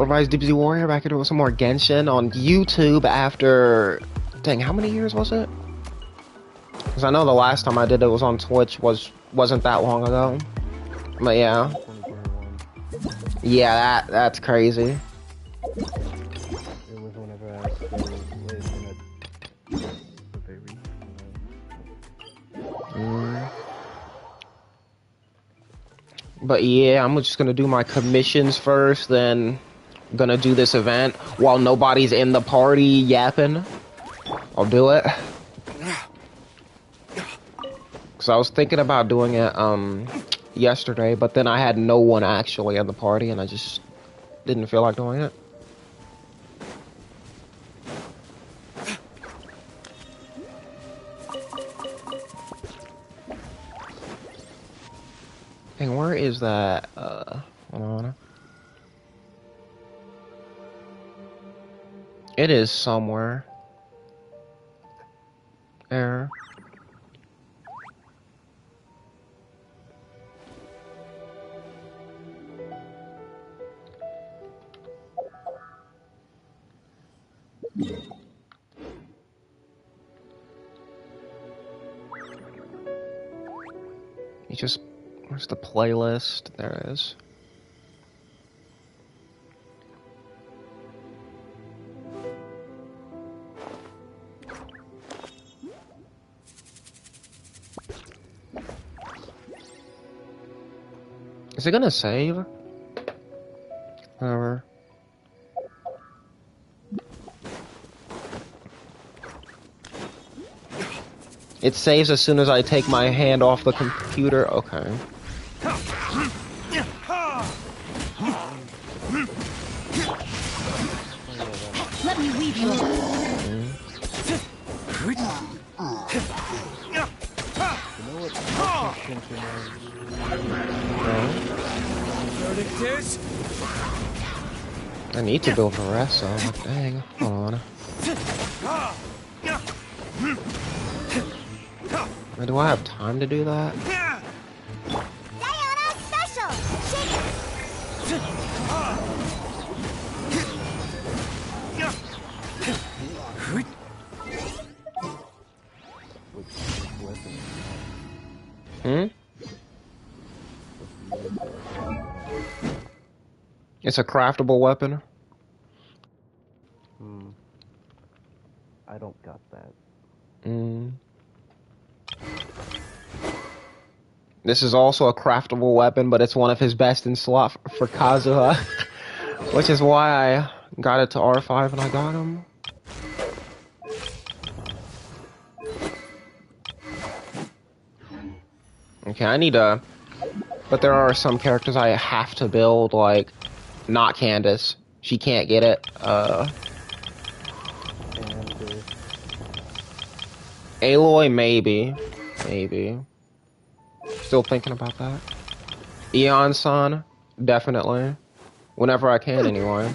Rise Deep Sea Warrior back here doing some more Genshin on YouTube after, dang, how many years was it? Because I know the last time I did it was on Twitch wasn't that long ago. But yeah. Yeah, that's crazy. It was whenever I still lived in a very, But yeah, I'm just gonna do my commissions first, then gonna do this event while nobody's in the party yapping. I'll do it. Cause I was thinking about doing it yesterday, but then I had no one actually in the party and I just didn't feel like doing it. Dang, where is that? Hold on. It is somewhere. There. You just, where's the playlist? There it is. Is it gonna save? Whatever. It saves as soon as I take my hand off the computer. Okay. Let me weave you. I need to build Varessa. Like, dang. Hold on. Do I have time to do that? It's a craftable weapon. I don't got that. This is also a craftable weapon, but it's one of his best in slot for Kazuha, which is why I got it to R5 and I got him. Okay, I need to, but there are some characters I have to build, like, not Candace. She can't get it. Aloy, maybe. Still thinking about that. Eon-san, definitely. Whenever I can, anyway. I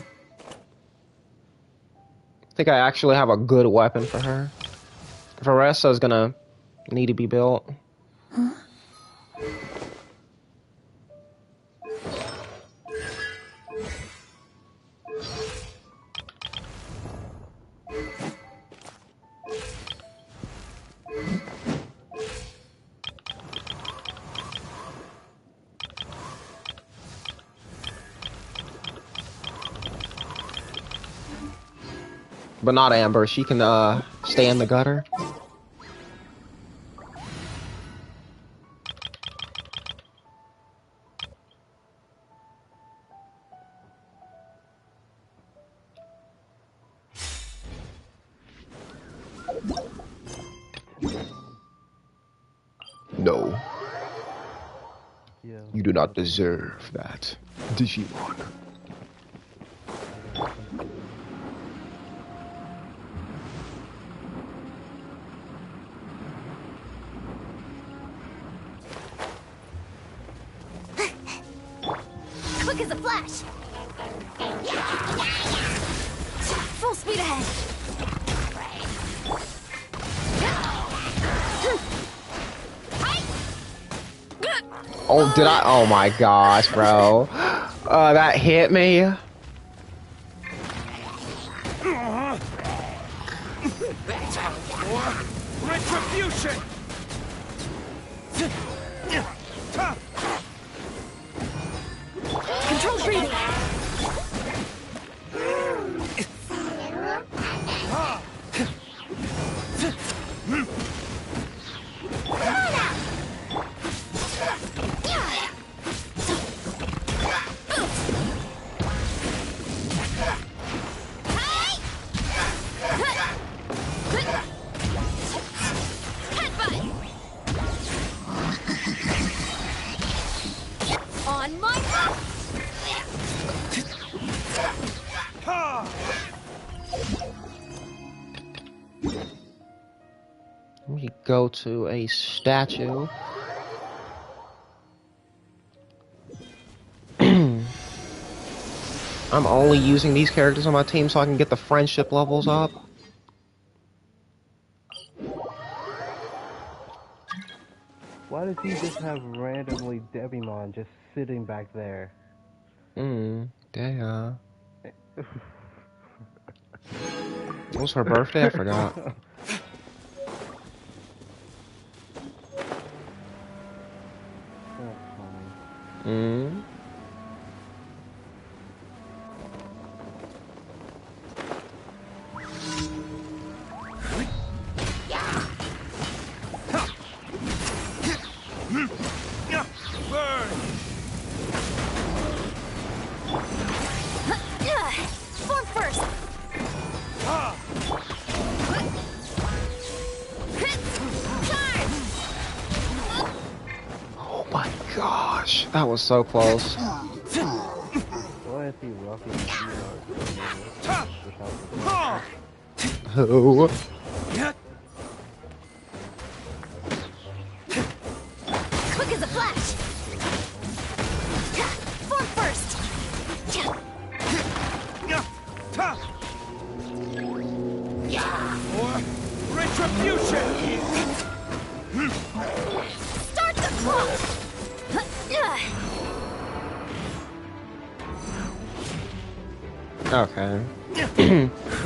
think I actually have a good weapon for her. Varessa's gonna need to be built. Huh? But not Amber, she can stay in the gutter. No. Yeah. You do not deserve that, Digimon. Quick as a flash. Oh, did I? Oh my gosh, bro. That hit me. Retribution! Control breathing. On my mark. We go to a statue. I'm only using these characters on my team so I can get the friendship levels up. Why does he just have randomly Devimon just sitting back there? Damn. What was her birthday? I forgot. That's funny. Form first. Charge. Oh my gosh, that was so close. Why is he rocking his Who? Quick as a flash. Form first. Retribution! Start the clock. Okay.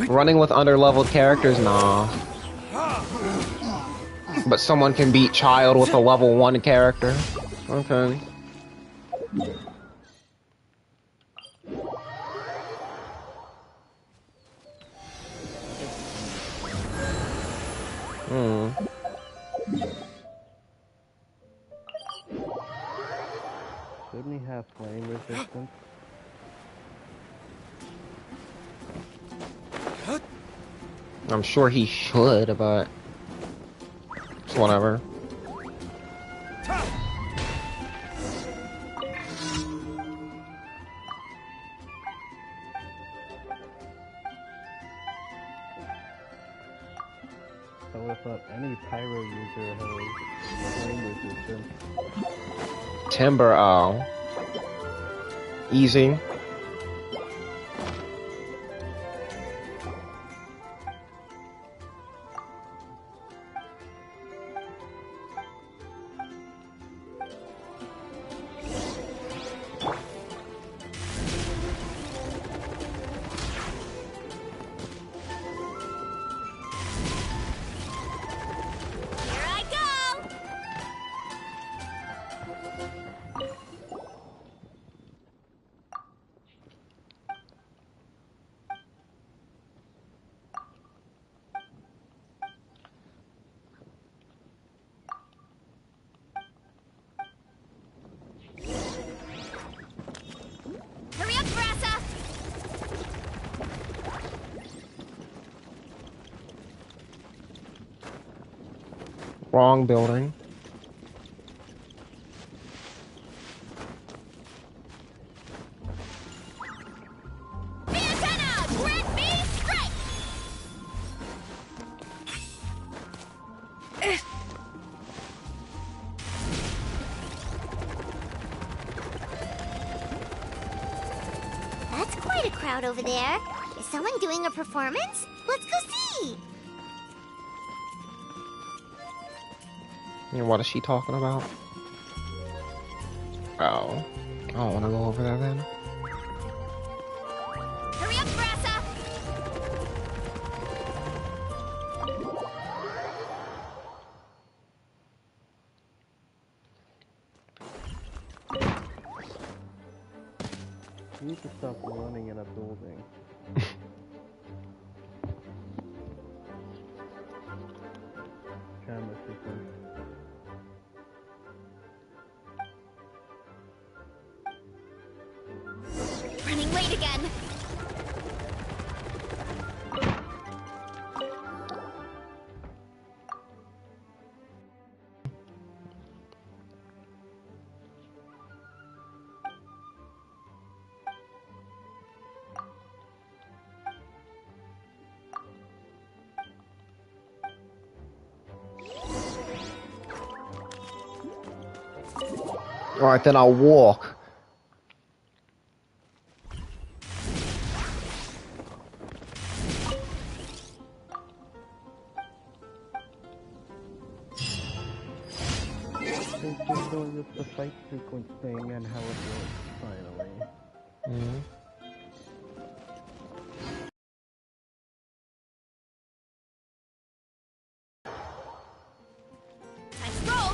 Running with underleveled characters, nah. But someone can beat Child with a level 1 character. Okay. Shouldn't he have flame resistance? I'm sure he should, but it's whatever. I would have thought any pyro user has flame resistance. Timber, oh. Easy. Here I go. Hurry up, Brassa! Wrong building. The antenna! Grant me strike! That's quite a crowd over there. Is someone doing a performance? Let's go see! You know, what is she talking about? Oh. I don't want to go over there then. Hurry up, Brassa! You need to stop running in a building. Camera sequence. Running late again. Alright, then I'll walk. They're just going with the fight sequence thing and how it works, finally. Mm-hmm. Time to roll.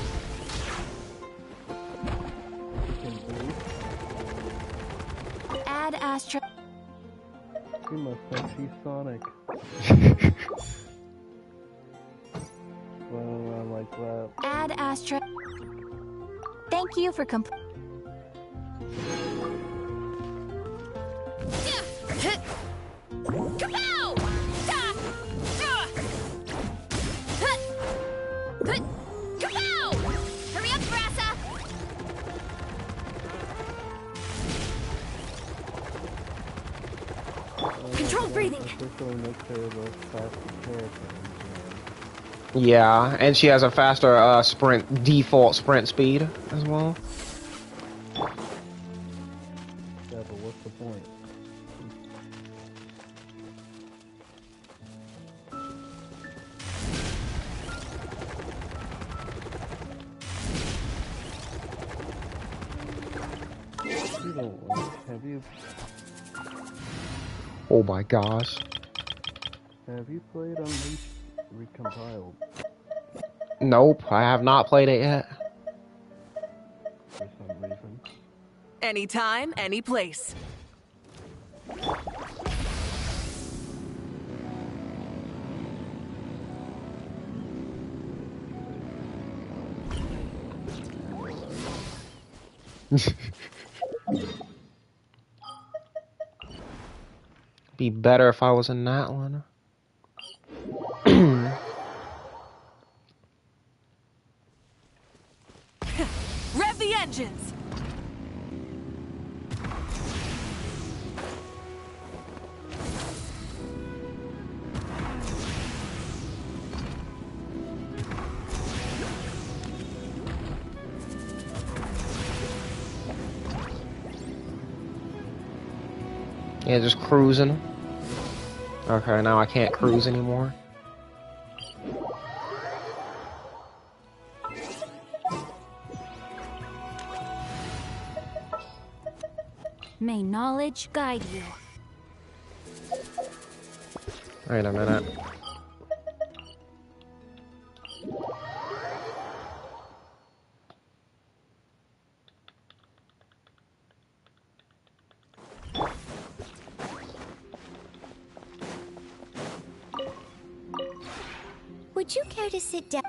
Can boost. Add Astra. You must have seen Sonic. Running around like that. Add Astra. Thank you for Kapow! Kapow! Hurry up, Brassa! Controlled breathing. Officially makes her the fastest character. Yeah, and she has a faster default sprint speed as well. Yeah, but what's the point? You don't want, have you Oh my gosh. played Unleashed Recompiled Nope, I have not played it yet. for some reason? Anytime, any place. Be better if I was in that one. Rev the engines! Yeah, just cruising. Okay, now I can't cruise anymore. May knowledge guide you. Wait a minute. Would you care to sit down?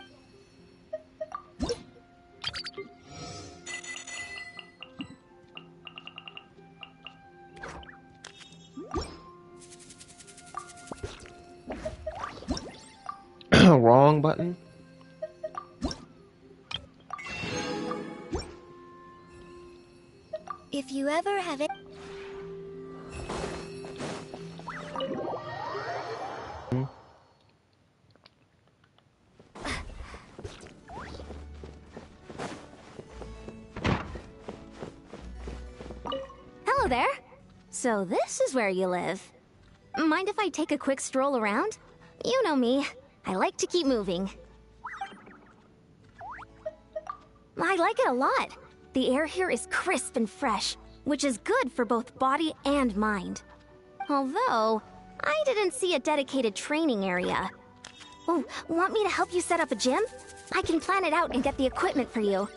Wrong button. If you ever have it. Hello there. So this is where you live. Mind if I take a quick stroll around? You know me. I like to keep moving. I like it a lot. The air here is crisp and fresh, which is good for both body and mind. Although, I didn't see a dedicated training area. Oh, want me to help you set up a gym? I can plan it out and get the equipment for you.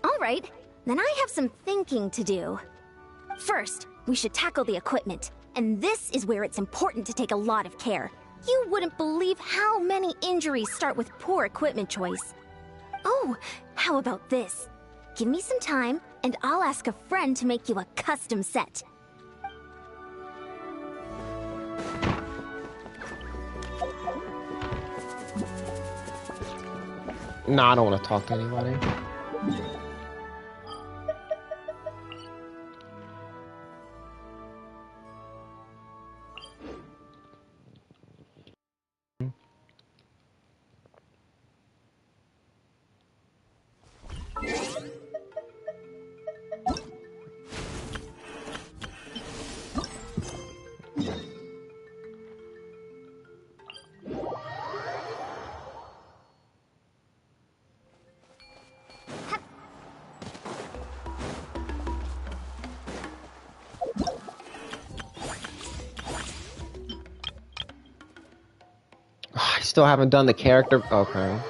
All right, then I have some thinking to do. First, we should tackle the equipment, and this is where it's important to take a lot of care. You wouldn't believe how many injuries start with poor equipment choice. Oh, how about this? Give me some time, and I'll ask a friend to make you a custom set. Nah, I don't want to talk to anybody. I still haven't done the character. Okay.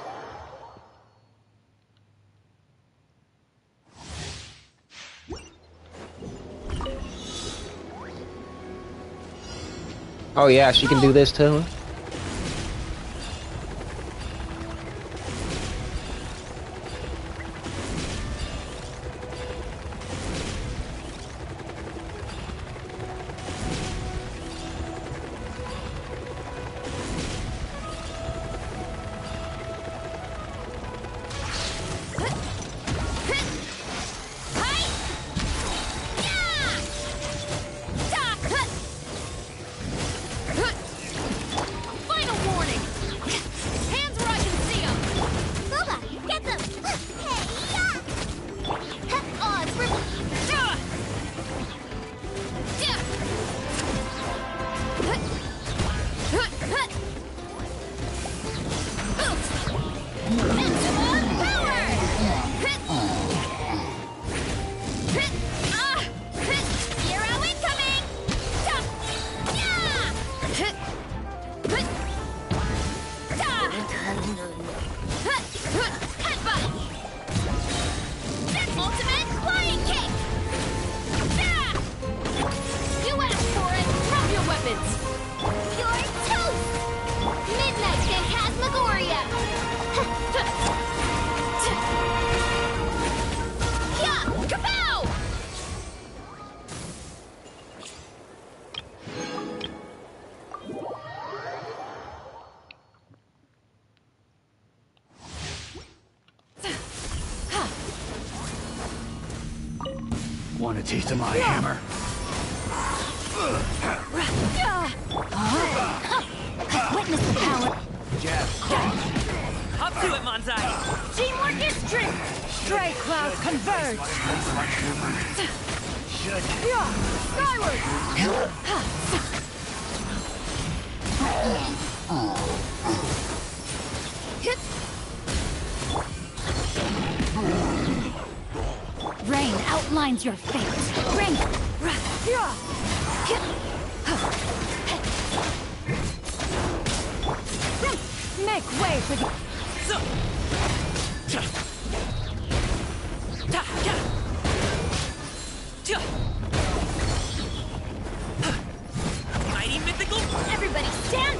Oh yeah, she can do this too. Final warning! Hands where I can see them! Boba, get them! Hey, yeah! Oh, it's for... Hero incoming! Headbutt! Ultimate flying kick! You asked for it! Drop your weapons! Pure toast! Midnight Phantasmagoria! Yeah! Kapow! Want a taste of my hammer? Witness the power! Up to it, Manzai! Teamwork is strength! Stray clouds converge! Skyward! Rain outlines your fate. Rain! Make way for the... Mighty mythical... Everybody stand!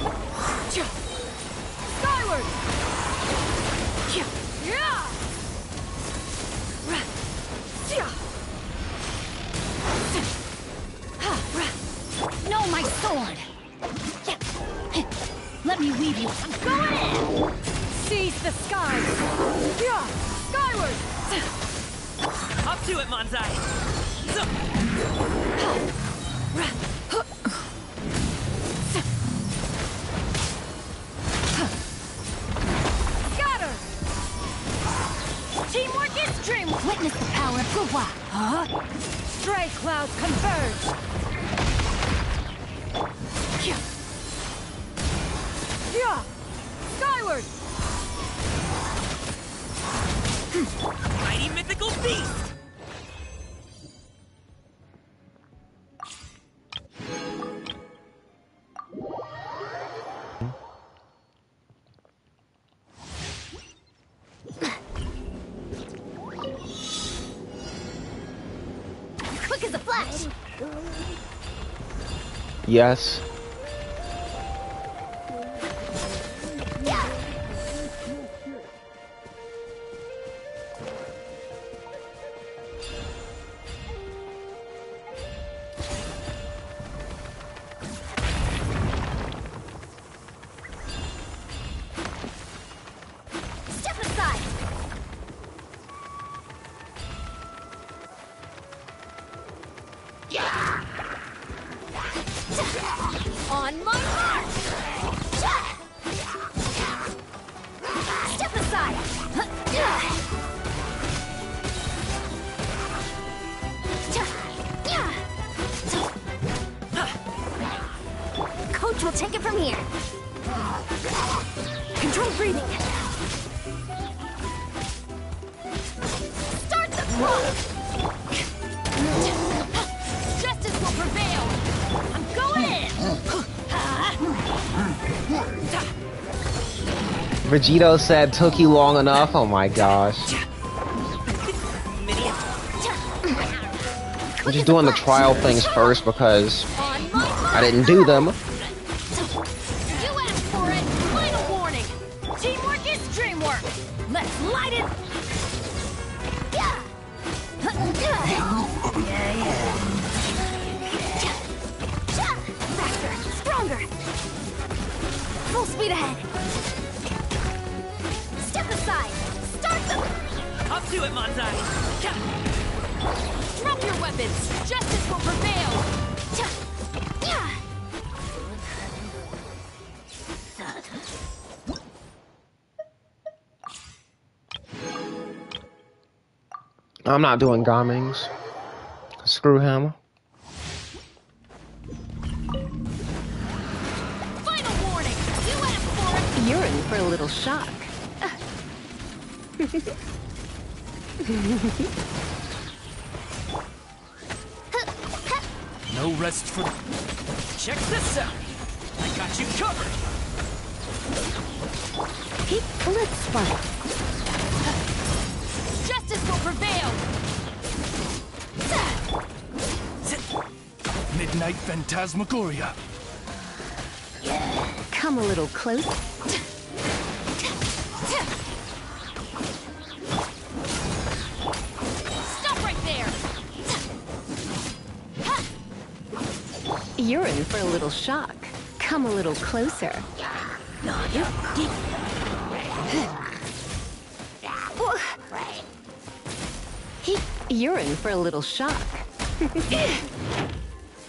Skyward! Know my sword! Let me weave you. I'm going in! Seize the skies! Skyward! Up to it, Manzai! Scatter! Teamwork is dream! Witness the power of Guwa! Stray clouds converge! Skyward! Mighty mythical beast! this. Yes. Step aside. On my mark. Step aside. Coach will take it from here. Control breathing. Start the clock. Justice will prevail. I'm going in. Vegito said, took you long enough. Oh my gosh. I'm just doing the trial things first because On my mark. I didn't do them. You asked for it. Final warning. Teamwork is dreamwork. Let's light it. Faster, stronger. Full speed ahead. Step aside. Start the. Up to it, Manzai. Drop your weapons. Justice will prevail. I'm not doing Gamings. Screw him. Final warning. You asked for it. You're in for a little shock. No rest for... Check this out. I got you covered. Let's fight. Justice will prevail. Midnight Phantasmagoria. Come a little closer. Stop right there. You're in for a little shock. Come a little closer. You're in for a little shock.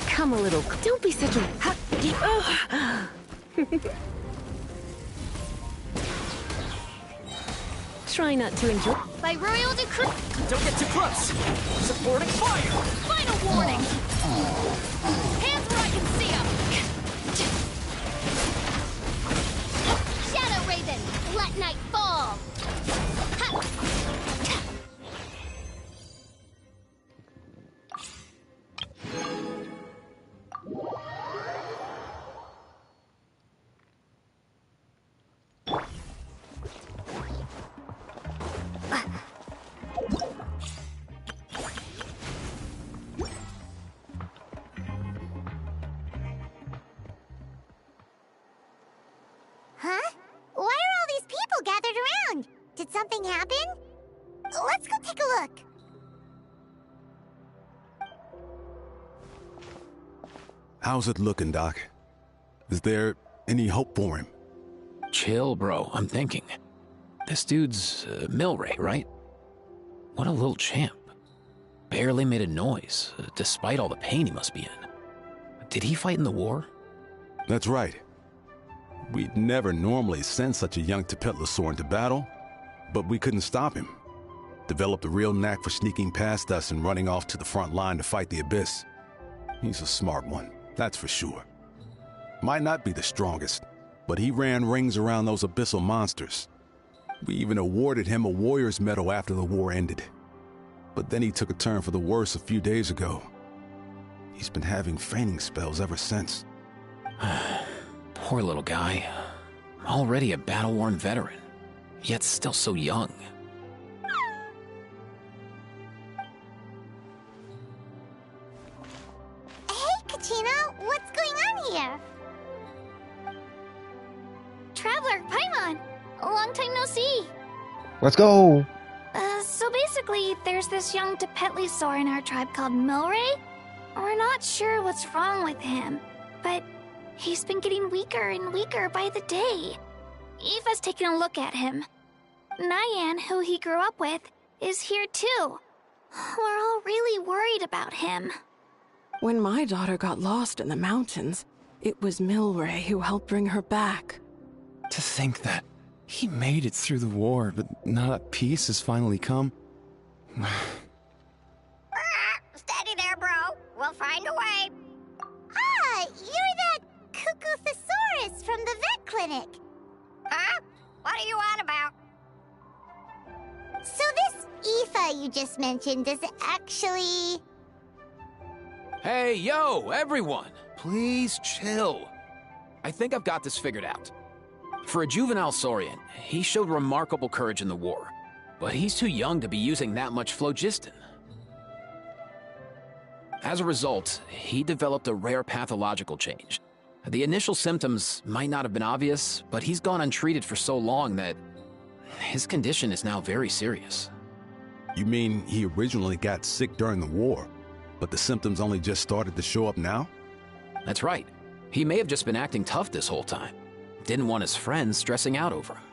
Come a little. Don't be such a. Try not to enjoy. By royal decree. Don't get too close. Supporting fire. Final warning. Hands where I can see them. Shadow Raven, let night fall. Ha. Huh? Why are all these people gathered around? Did something happen? Let's go take a look. How's it looking, Doc? Is there any hope for him? Chill, bro. I'm thinking. This dude's Milray, right? What a little champ. Barely made a noise, despite all the pain he must be in. Did he fight in the war? That's right. We'd never normally send such a young Tepetlosaur into battle, but we couldn't stop him. Developed a real knack for sneaking past us and running off to the front line to fight the Abyss. He's a smart one, that's for sure. Might not be the strongest, but he ran rings around those abyssal monsters. We even awarded him a Warrior's Medal after the war ended. But then he took a turn for the worse a few days ago. He's been having fainting spells ever since. Poor little guy. Already a battle-worn veteran, yet still so young. long time no see. Let's go. So basically, there's this young Tepetlisaur in our tribe called Milray. We're not sure what's wrong with him, but he's been getting weaker and weaker by the day. Eva's taking a look at him. Nyan, who he grew up with, is here too. We're all really worried about him. When my daughter got lost in the mountains, it was Milray who helped bring her back. To think that he made it through the war, but now that peace has finally come. Steady there, bro. We'll find a way. Ah, you're that Cuckoo-thesaurus from the vet clinic. Huh? What are you on about? So this Aoife you just mentioned, does it actually... Hey, yo, everyone! Please chill. I think I've got this figured out. For a juvenile Saurian, he showed remarkable courage in the war, but he's too young to be using that much phlogiston. As a result, he developed a rare pathological change. The initial symptoms might not have been obvious, but he's gone untreated for so long that his condition is now very serious. You mean he originally got sick during the war, but the symptoms only just started to show up now? That's right. He may have just been acting tough this whole time. Didn't want his friends stressing out over him.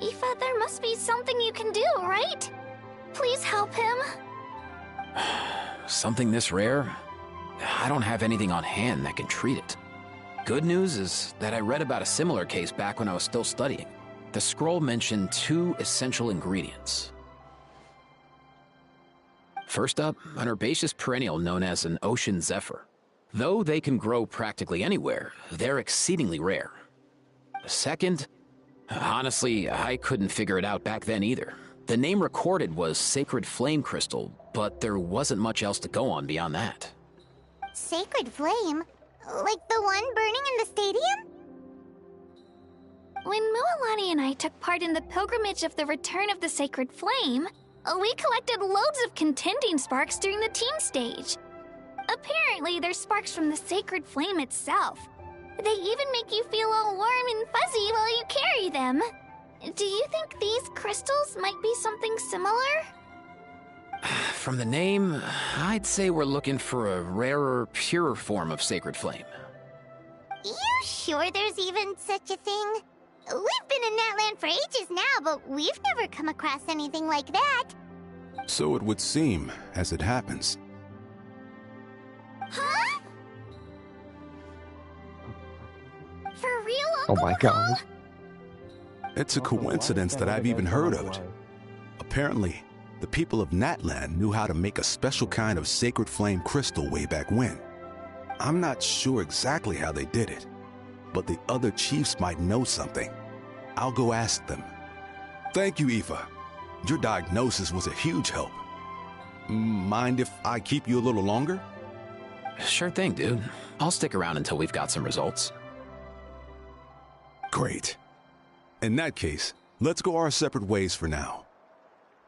Aoife, there must be something you can do, right? Please help him. Something this rare? I don't have anything on hand that can treat it. Good news is that I read about a similar case back when I was still studying. The scroll mentioned 2 essential ingredients. First up, an herbaceous perennial known as an ocean zephyr. Though they can grow practically anywhere, they're exceedingly rare. Second, honestly, I couldn't figure it out back then either. The name recorded was Sacred Flame Crystal, but there wasn't much else to go on beyond that. Sacred Flame? Like the one burning in the stadium? When Mualani and I took part in the pilgrimage of the Return of the Sacred Flame, we collected loads of contending sparks during the team stage. Apparently, they're sparks from the Sacred Flame itself. They even make you feel all warm and fuzzy while you carry them. Do you think these crystals might be something similar? From the name, I'd say we're looking for a rarer, purer form of Sacred Flame. You sure there's even such a thing? We've been in that land for ages now, but we've never come across anything like that. So it would seem, as it happens. Huh? For real, Oh Uncle my McCall? gosh. It's a coincidence that I've even heard of it. Apparently, the people of Natland knew how to make a special kind of sacred flame crystal way back when. I'm not sure exactly how they did it, but the other chiefs might know something. I'll go ask them. Thank you, Aoife. Your diagnosis was a huge help. Mind if I keep you a little longer? Sure thing, dude. I'll stick around until we've got some results. Great. In that case, let's go our separate ways for now.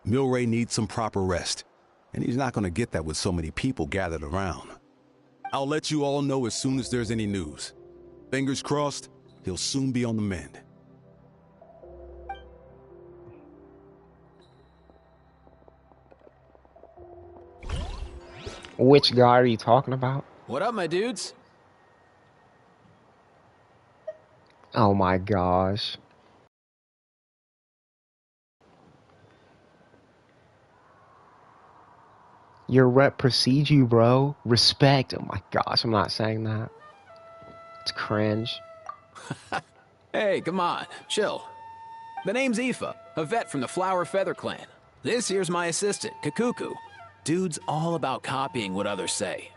Milray needs some proper rest, and he's not going to get that with so many people gathered around. I'll let you all know as soon as there's any news. Fingers crossed, he'll soon be on the mend. Which guy are you talking about? What up, my dudes? Oh my gosh. Your rep precedes you, bro. Respect. Oh my gosh, I'm not saying that. It's cringe. Hey, come on, chill. The name's Aoife, a vet from the Flower Feather Clan. This here's my assistant, Kakuku. Dude's all about copying what others say.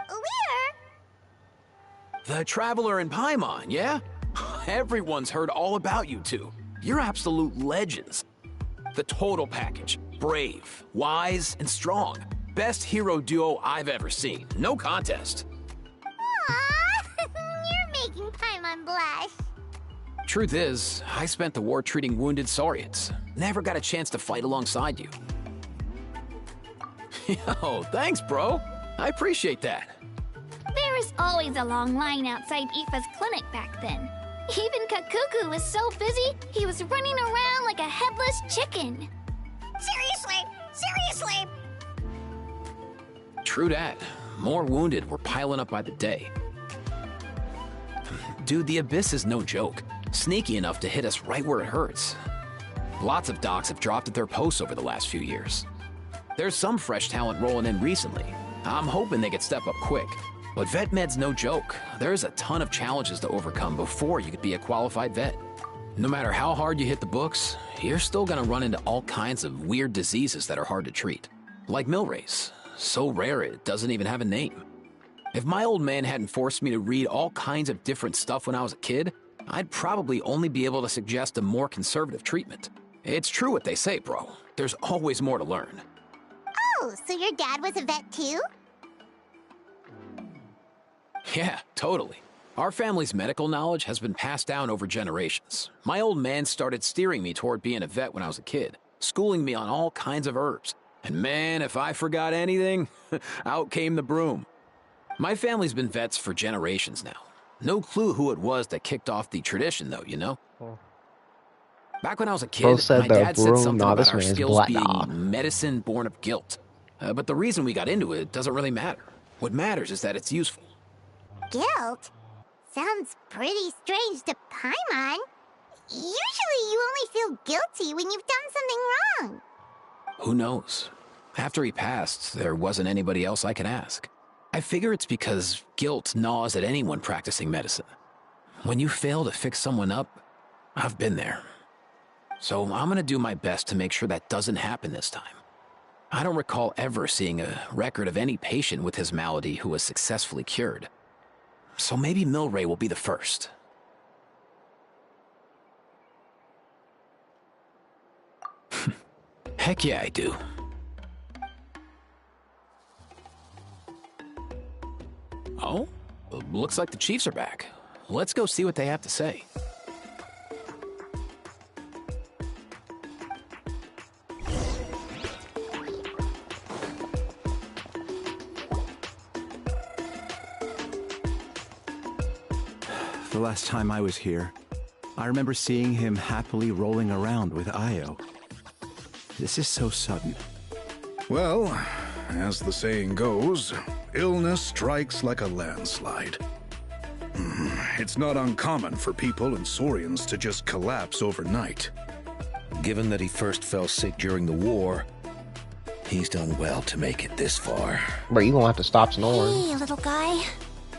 We're... The Traveler in Paimon, yeah? Everyone's heard all about you two. You're absolute legends. The total package. Brave, wise, and strong. Best hero duo I've ever seen. No contest. Aww, you're making Paimon blush. Truth is, I spent the war treating wounded Saurians. Never got a chance to fight alongside you. Yo, thanks, bro. I appreciate that. Very was always a long line outside Aoife's clinic back then. Even Kakuku was so busy, he was running around like a headless chicken. Seriously! True that. More wounded were piling up by the day. Dude, the Abyss is no joke. Sneaky enough to hit us right where it hurts. Lots of docs have dropped at their posts over the last few years. There's some fresh talent rolling in recently. I'm hoping they could step up quick. But vet med's no joke. There's a ton of challenges to overcome before you could be a qualified vet. No matter how hard you hit the books, you're still gonna run into all kinds of weird diseases that are hard to treat. Like Milray's. So rare it doesn't even have a name. If my old man hadn't forced me to read all kinds of different stuff when I was a kid, I'd probably only be able to suggest a more conservative treatment. It's true what they say, bro. There's always more to learn. Oh, so your dad was a vet too? Yeah, totally. Our family's medical knowledge has been passed down over generations. My old man started steering me toward being a vet when I was a kid, schooling me on all kinds of herbs. And man, if I forgot anything, out came the broom. My family's been vets for generations now. No clue who it was that kicked off the tradition, though, you know? Back when I was a kid, my dad said something about our skills being medicine born of guilt. But the reason we got into it doesn't really matter. What matters is that it's useful. Guilt? Sounds pretty strange to Paimon. Usually you only feel guilty when you've done something wrong. Who knows? After he passed, there wasn't anybody else I could ask. I figure it's because guilt gnaws at anyone practicing medicine. When you fail to fix someone up, I've been there. So I'm gonna do my best to make sure that doesn't happen this time. I don't recall ever seeing a record of any patient with his malady who was successfully cured. So maybe Milray will be the first. Heck yeah, I do. Oh, looks like the Chiefs are back. Let's go see what they have to say. The last time I was here, I remember seeing him happily rolling around with Io. This is so sudden. Well, as the saying goes, illness strikes like a landslide. It's not uncommon for people and Saurians to just collapse overnight. Given that he first fell sick during the war, he's done well to make it this far. Bro, you gonna have to stop snoring. Hey, little guy.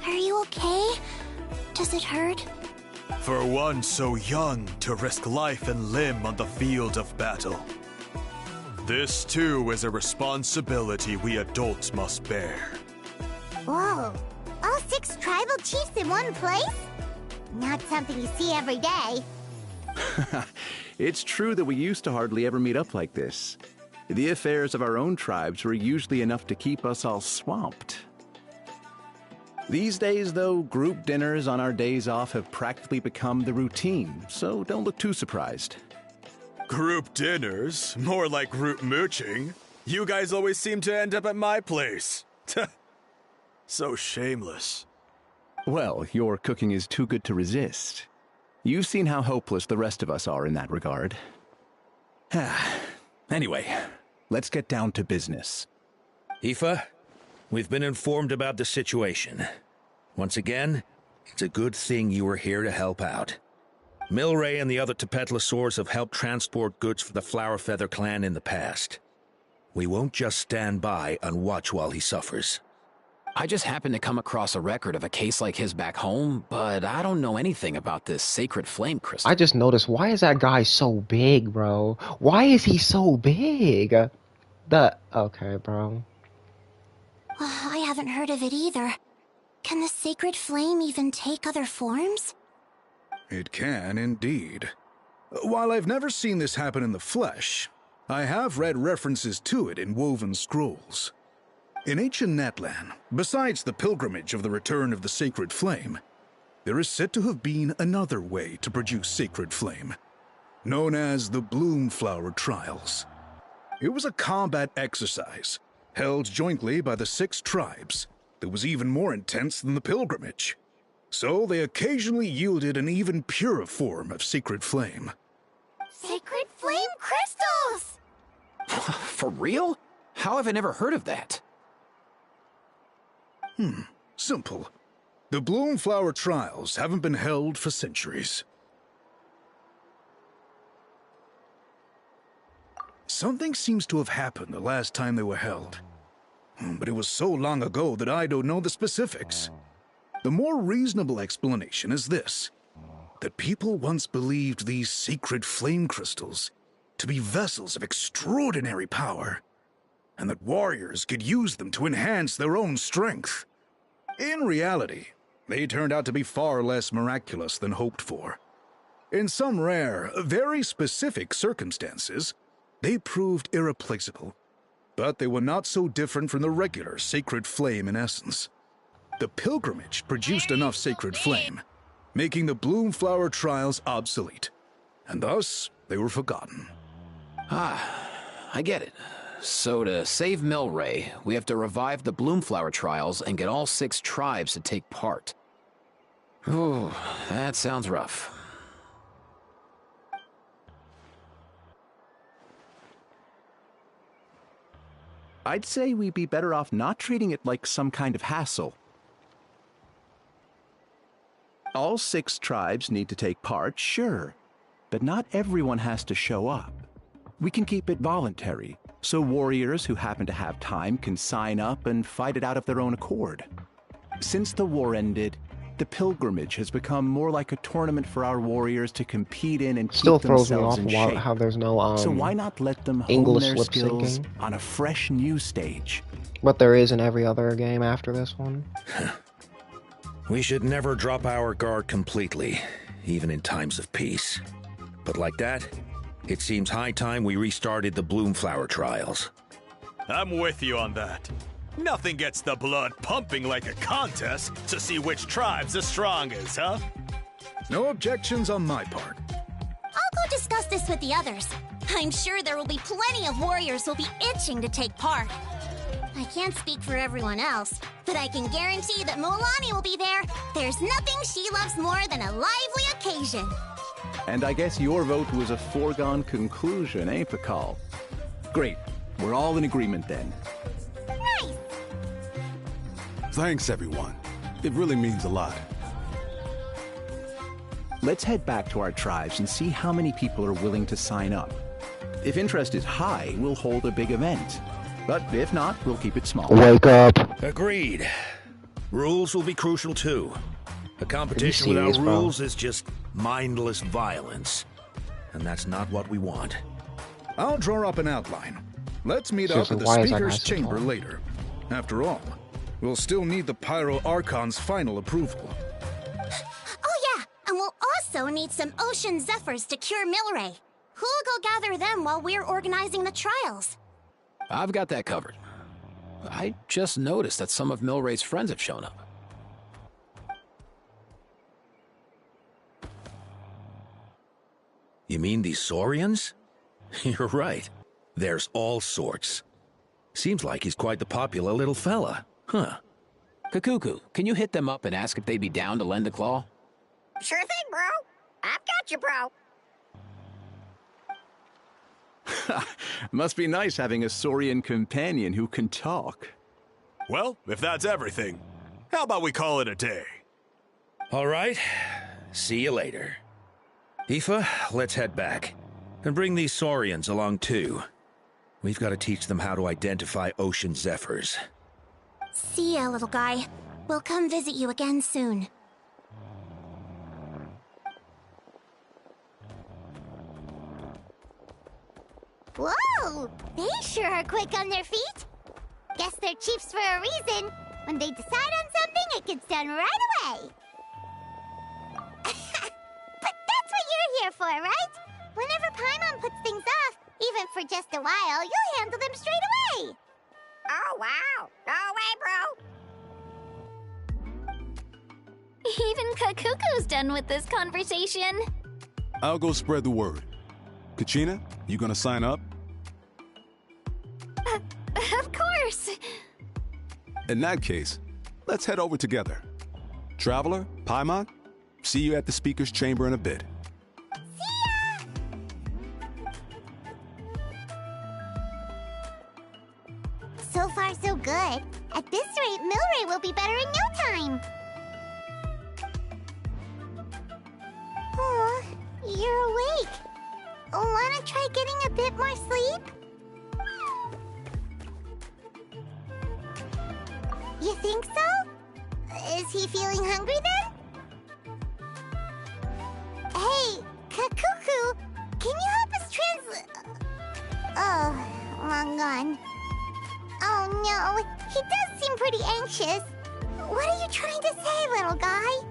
Are you okay? Does it hurt? For one so young to risk life and limb on the field of battle. This too is a responsibility we adults must bear. Whoa. All 6 tribal chiefs in one place? Not something you see every day. It's true that we used to hardly ever meet up like this. The affairs of our own tribes were usually enough to keep us all swamped. These days, though, group dinners on our days off have practically become the routine, so don't look too surprised. Group dinners? More like group mooching. You guys always seem to end up at my place. So shameless. Well, your cooking is too good to resist. You've seen how hopeless the rest of us are in that regard. Anyway, let's get down to business. Aoife, we've been informed about the situation. Once again, it's a good thing you were here to help out. Milray and the other Tepetlosaurs have helped transport goods for the Flower Feather clan in the past. We won't just stand by and watch while he suffers. I just happened to come across a record of a case like his back home, but I don't know anything about this sacred flame crystal. I just noticed, why is that guy so big, bro? Why is he so big? Okay, bro. I haven't heard of it either. Can the sacred flame even take other forms? It can, indeed. While I've never seen this happen in the flesh, I have read references to it in woven scrolls. In ancient Natlan, besides the pilgrimage of the return of the sacred flame, there is said to have been another way to produce sacred flame, known as the Bloom Flower Trials. It was a combat exercise, held jointly by the 6 tribes, that was even more intense than the pilgrimage. So they occasionally yielded an even purer form of sacred flame. Sacred flame crystals! For real? How have I never heard of that? Simple. The Bloomflower trials haven't been held for centuries. Something seems to have happened the last time they were held. But it was so long ago that I don't know the specifics. The more reasonable explanation is this: that people once believed these sacred flame crystals to be vessels of extraordinary power, and that warriors could use them to enhance their own strength. In reality, they turned out to be far less miraculous than hoped for. In some rare, very specific circumstances, they proved irreplaceable, but they were not so different from the regular sacred flame in essence. The pilgrimage produced enough sacred flame, making the Bloomflower trials obsolete, and thus they were forgotten. I get it. So to save Milray, we have to revive the Bloomflower trials and get all 6 tribes to take part. Ooh, that sounds rough. I'd say we'd be better off not treating it like some kind of hassle. All 6 tribes need to take part, sure, but not everyone has to show up. We can keep it voluntary, so warriors who happen to have time can sign up and fight it out of their own accord. Since the war ended, the pilgrimage has become more like a tournament for our warriors to compete in and Still keep throws me themselves off in shape. how there's no So why not let them hone English their lip skills syncing? on a fresh new stage? But there is in every other game after this one. We should never drop our guard completely, even in times of peace. But like that, it seems high time we restarted the Bloomflower trials. I'm with you on that. Nothing gets the blood pumping like a contest to see which tribe's the strongest, huh? No objections on my part. I'll go discuss this with the others. I'm sure there will be plenty of warriors who'll be itching to take part. I can't speak for everyone else, but I can guarantee that Mualani will be there. There's nothing she loves more than a lively occasion. And I guess your vote was a foregone conclusion, eh, Pakal? Great. We're all in agreement then. Nice! Thanks, everyone. It really means a lot. Let's head back to our tribes and see how many people are willing to sign up. If interest is high, we'll hold a big event. But if not, we'll keep it small. Wake up. Agreed. Rules will be crucial too. A competition serious, without bro? rules is just mindless violence. And that's not what we want. I'll draw up an outline. Let's meet up Seriously, at the why is that guy Speaker's so chamber tall? later. After all, we'll still need the Pyro Archon's final approval. Oh yeah, and we'll also need some Ocean Zephyrs to cure Milray. Who'll go gather them while we're organizing the trials? I've got that covered. I just noticed that some of Milray's friends have shown up. You mean these Saurians? You're right. There's all sorts. Seems like he's quite the popular little fella, huh? Kakuku, can you hit them up and ask if they'd be down to lend a claw? Sure thing, bro. I've got you, bro. Must be nice having a Saurian companion who can talk. Well, if that's everything, how about we call it a day? All right. See you later. Aoife, let's head back. And bring these Saurians along too. We've got to teach them how to identify ocean zephyrs. See ya, little guy. We'll come visit you again soon. Whoa! They sure are quick on their feet. Guess they're chiefs for a reason. When they decide on something, it gets done right away. But that's what you're here for, right? Whenever Paimon puts things off, even for just a while, you'll handle them straight away. Oh, wow. Go away, bro. Even Kakuku's done with this conversation. I'll go spread the word. Kachina, you gonna sign up? Of course. In that case, let's head over together. Traveler, Paimon, see you at the speaker's chamber in a bit. So far, so good. At this rate, Milray will be better in no time. Oh, you're awake. Wanna try getting a bit more sleep? You think so? Is he feeling hungry then? Hey, Kakuku, can you help us Oh, long gone. Oh no, he does seem pretty anxious. What are you trying to say, little guy?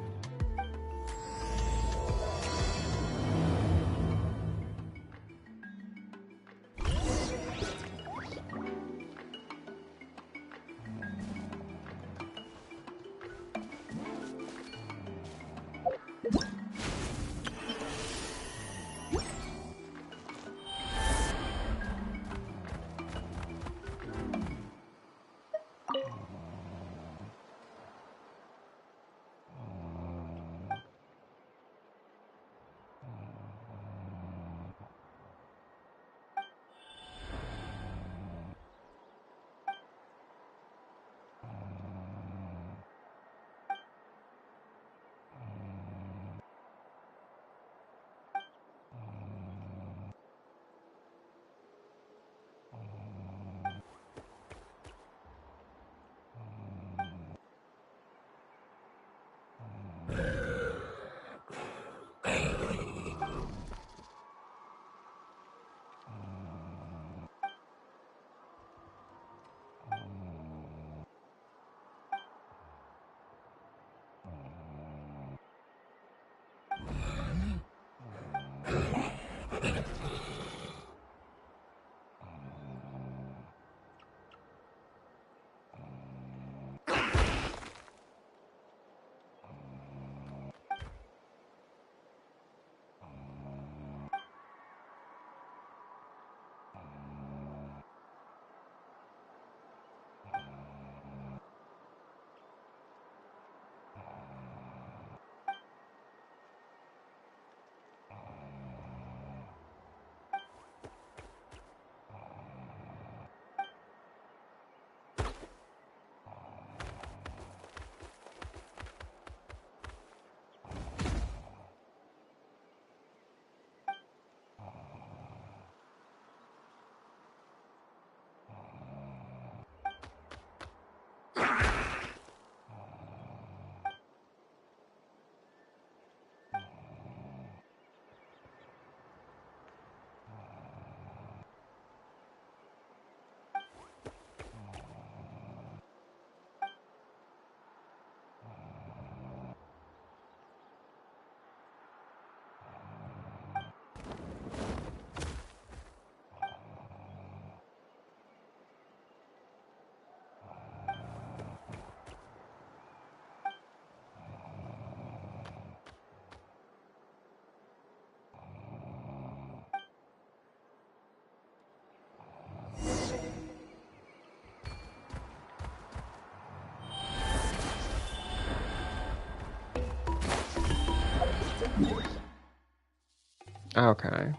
Okay.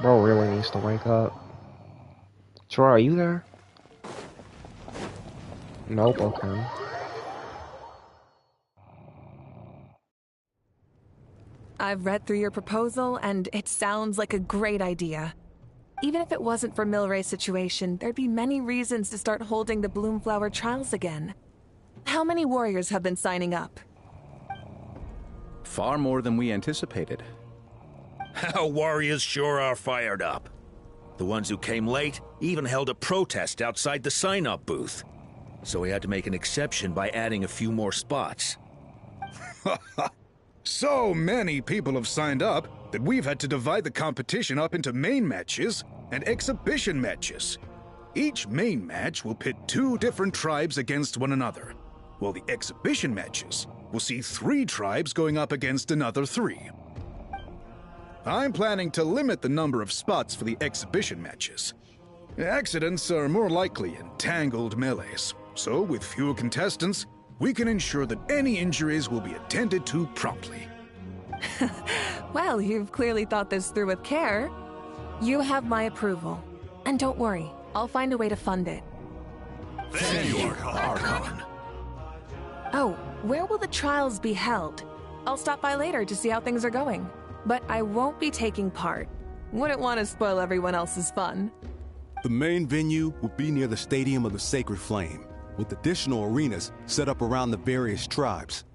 Bro really needs to wake up. Troy, are you there? Nope, okay. I've read through your proposal, and it sounds like a great idea. Even if it wasn't for Milray's situation, there'd be many reasons to start holding the Bloomflower trials again. How many warriors have been signing up? Far more than we anticipated. Our warriors sure are fired up. The ones who came late even held a protest outside the sign-up booth. So we had to make an exception by adding a few more spots. So many people have signed up that we've had to divide the competition up into main matches and exhibition matches. Each main match will pit 2 different tribes against one another, while the exhibition matches will see 3 tribes going up against another 3. I'm planning to limit the number of spots for the exhibition matches. Accidents are more likely in tangled melees, So, with fewer contestants, we can ensure that any injuries will be attended to promptly. Well, you've clearly thought this through with care. You have my approval. And don't worry, I'll find a way to fund it. Thank you, Archon. Oh, where will the trials be held? I'll stop by later to see how things are going. But I won't be taking part. Wouldn't want to spoil everyone else's fun. The main venue will be near the Stadium of the Sacred Flame, with additional arenas set up around the various tribes.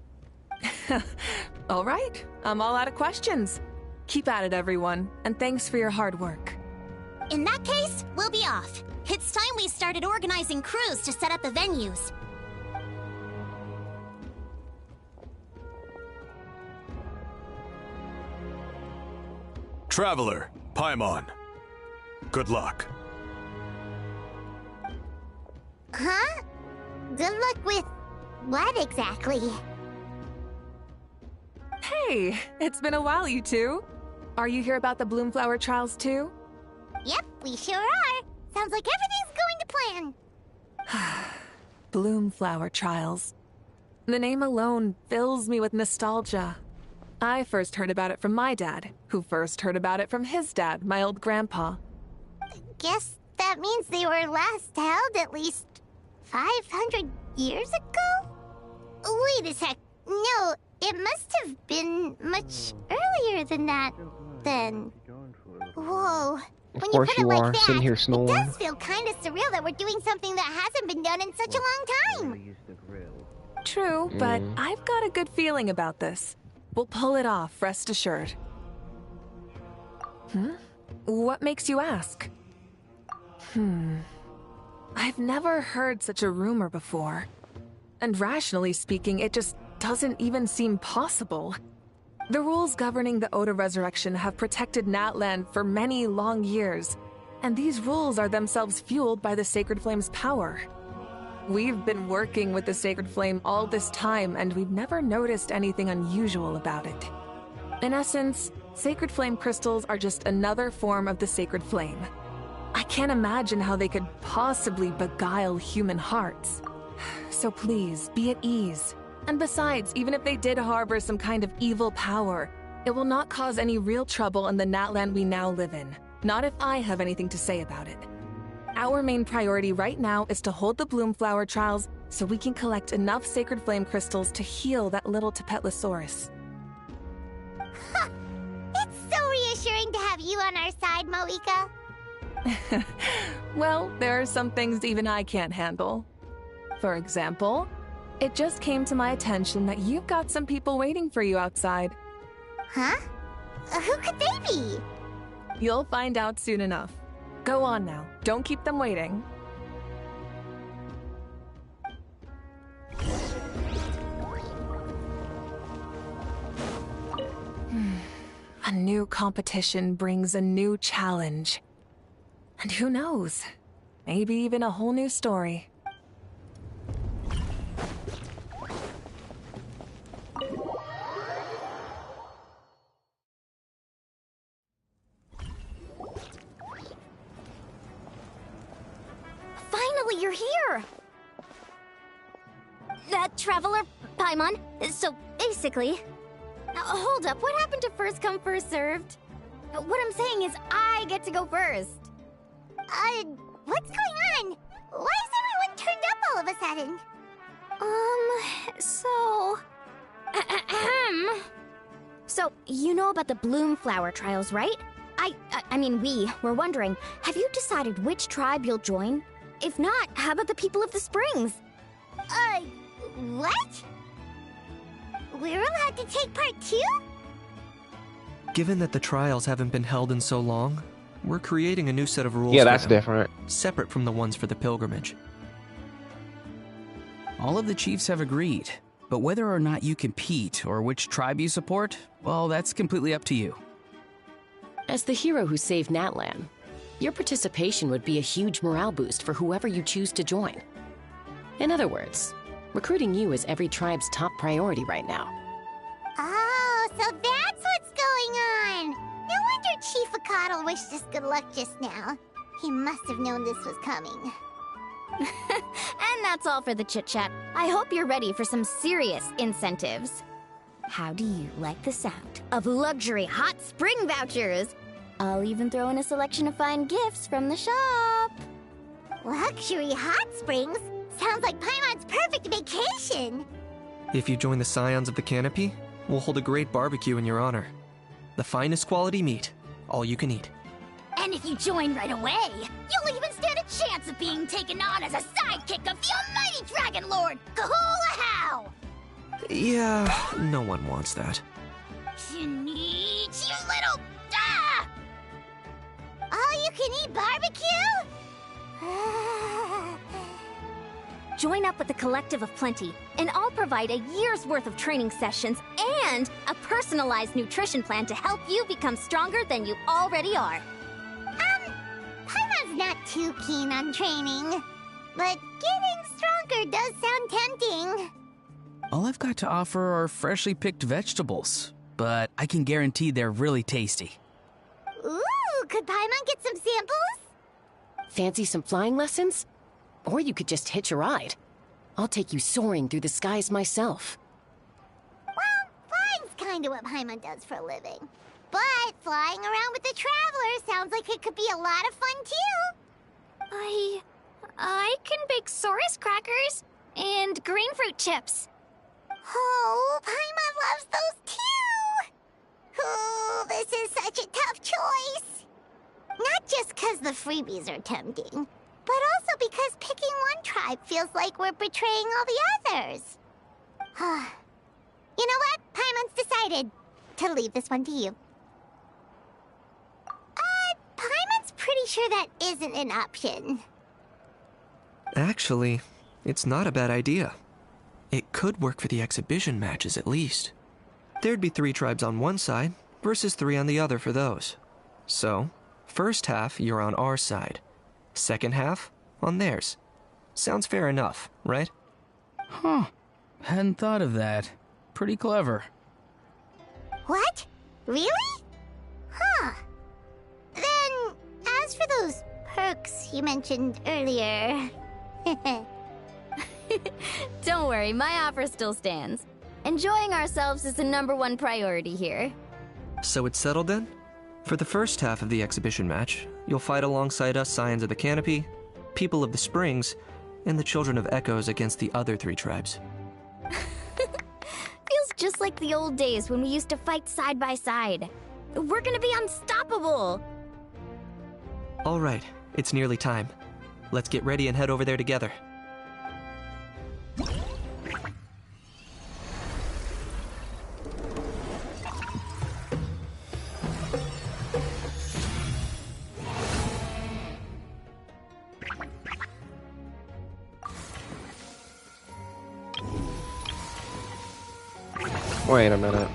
All right, I'm all out of questions. Keep at it, everyone, and thanks for your hard work. In that case, we'll be off. It's time we started organizing crews to set up the venues. Traveler, Paimon. Good luck. Huh? Good luck with what exactly? Hey, it's been a while, you two. Are you here about the Bloomflower trials too? Yep, we sure are. Sounds like everything's going to plan. Bloomflower trials. The name alone fills me with nostalgia. I first heard about it from my dad, who first heard about it from his dad, my old grandpa. Guess that means they were last held at least 500 years ago? Wait a sec. No, it must have been much earlier than that, then. Whoa. Of course you are, sitting here snoring. It does feel kind of surreal that we're doing something that hasn't been done in such a long time. True, but I've got a good feeling about this. We'll pull it off, rest assured. What makes you ask? I've never heard such a rumor before. And rationally speaking, it just doesn't even seem possible. The rules governing the Oda resurrection have protected Natlan for many long years, and these rules are themselves fueled by the Sacred Flame's power. We've been working with the Sacred Flame all this time, and we've never noticed anything unusual about it. In essence, Sacred Flame crystals are just another form of the Sacred Flame. I can't imagine how they could possibly beguile human hearts. So please, be at ease. And besides, even if they did harbor some kind of evil power, it will not cause any real trouble in the Natlan we now live in. Not if I have anything to say about it. Our main priority right now is to hold the Bloomflower trials so we can collect enough Sacred Flame crystals to heal that little Tapetlosaurus. It's so reassuring to have you on our side, Moika. Well, there are some things even I can't handle. For example, it just came to my attention that you've got some people waiting for you outside. Huh? Who could they be? You'll find out soon enough. Go on now. Don't keep them waiting. A new competition brings a new challenge. And who knows? Maybe even a whole new story. Finally, you're here! Traveler, Paimon. So, basically... hold up, what happened to first come, first served? What I'm saying is I get to go first. What's going on? Why is everyone turned up all of a sudden? So, you know about the Bloomflower trials, right? I mean, we were wondering, have you decided which tribe you'll join? If not, how about the people of the Springs? What? We're allowed to take part too? Given that the trials haven't been held in so long, we're creating a new set of rules. Yeah, for that's them, different. separate from the ones for the pilgrimage. All of the chiefs have agreed, but whether or not you compete or which tribe you support, well, that's completely up to you. As the hero who saved Natlan, your participation would be a huge morale boost for whoever you choose to join. In other words, recruiting you is every tribe's top priority right now. Oh, so that's what's going on! No wonder Chief Akatl wished us good luck just now. He must have known this was coming. And that's all for the chit-chat. I hope you're ready for some serious incentives. How do you like the sound of luxury hot spring vouchers? I'll even throw in a selection of fine gifts from the shop. Luxury hot springs? Sounds like Paimon's perfect vacation. If you join the Scions of the Canopy, we'll hold a great barbecue in your honor. The finest quality meat, all you can eat. And if you join right away, you'll even stand a chance of being taken on as a sidekick of the almighty Dragon Lord, Kahula-How! Yeah, no one wants that. You little... Ah! All you can eat barbecue? Join up with the Collective of Plenty, and I'll provide a year's worth of training sessions and a personalized nutrition plan to help you become stronger than you already are. Paimon's not too keen on training, but getting stronger does sound tempting. All I've got to offer are freshly picked vegetables, but I can guarantee they're really tasty. Ooh, could Paimon get some samples? Fancy some flying lessons? Or you could just hitch a ride. I'll take you soaring through the skies myself. Well, flying's kinda what Paimon does for a living. But flying around with the Traveler sounds like it could be a lot of fun, too. I can bake Saurus crackers and green fruit chips. Oh, Paimon loves those, too! Oh, this is such a tough choice. Not just because the freebies are tempting, but also because picking one tribe feels like we're betraying all the others. You know what? Paimon's decided to leave this one to you. Paimon's pretty sure that isn't an option. Actually, it's not a bad idea. It could work for the exhibition matches at least. There'd be 3 tribes on one side versus 3 on the other for those. So, first half you're on our side. Second half on theirs. Sounds fair enough, right? Huh. Hadn't thought of that. Pretty clever. What? Really? Huh. Then, as for those perks you mentioned earlier... Don't worry, my offer still stands. Enjoying ourselves is the #1 priority here. So it's settled then? For the first half of the exhibition match, you'll fight alongside us Scions of the Canopy, People of the Springs, and the Children of Echoes against the other 3 tribes. Feels just like the old days when we used to fight side by side. We're gonna be unstoppable! All right, it's nearly time. Let's get ready and head over there together. Wait a minute.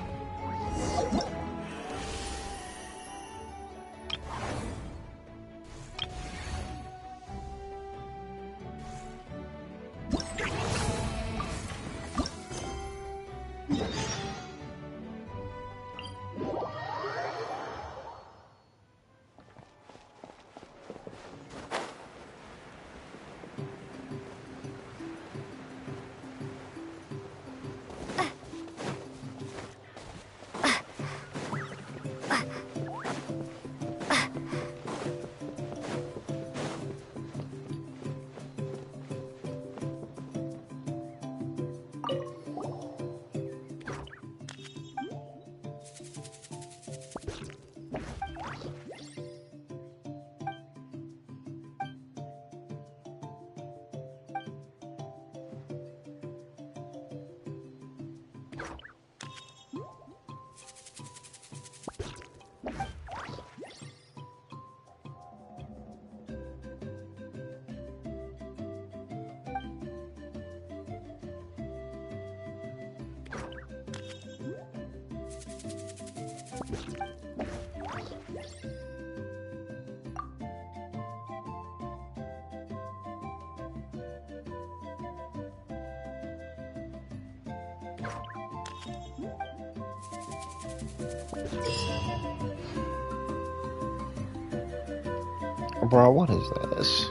Bro, what is this?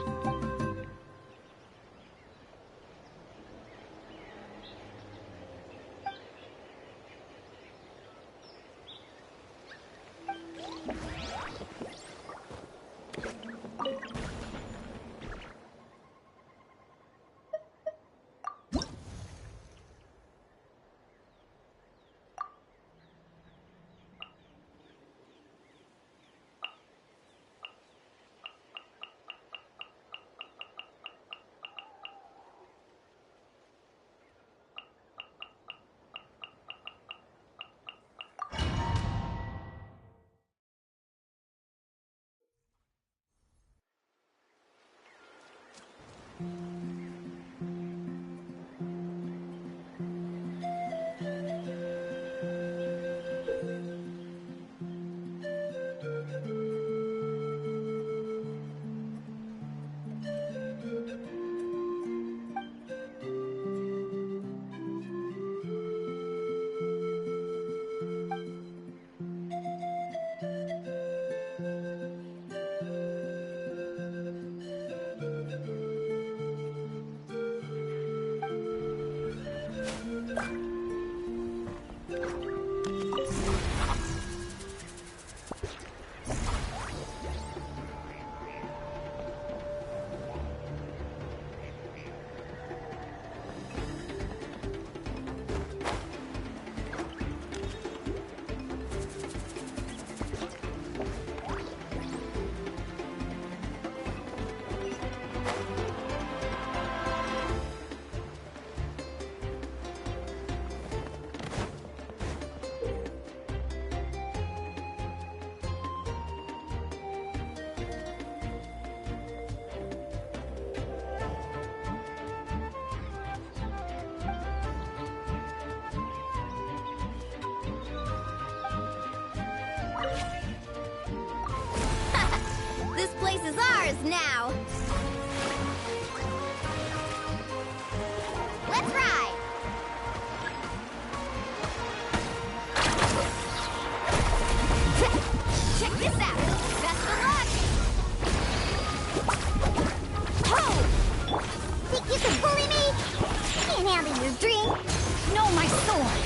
ours now! Let's ride! Check this out! Best of luck! Oh! Think you can bully me? Can't handle your drink? No, my sword!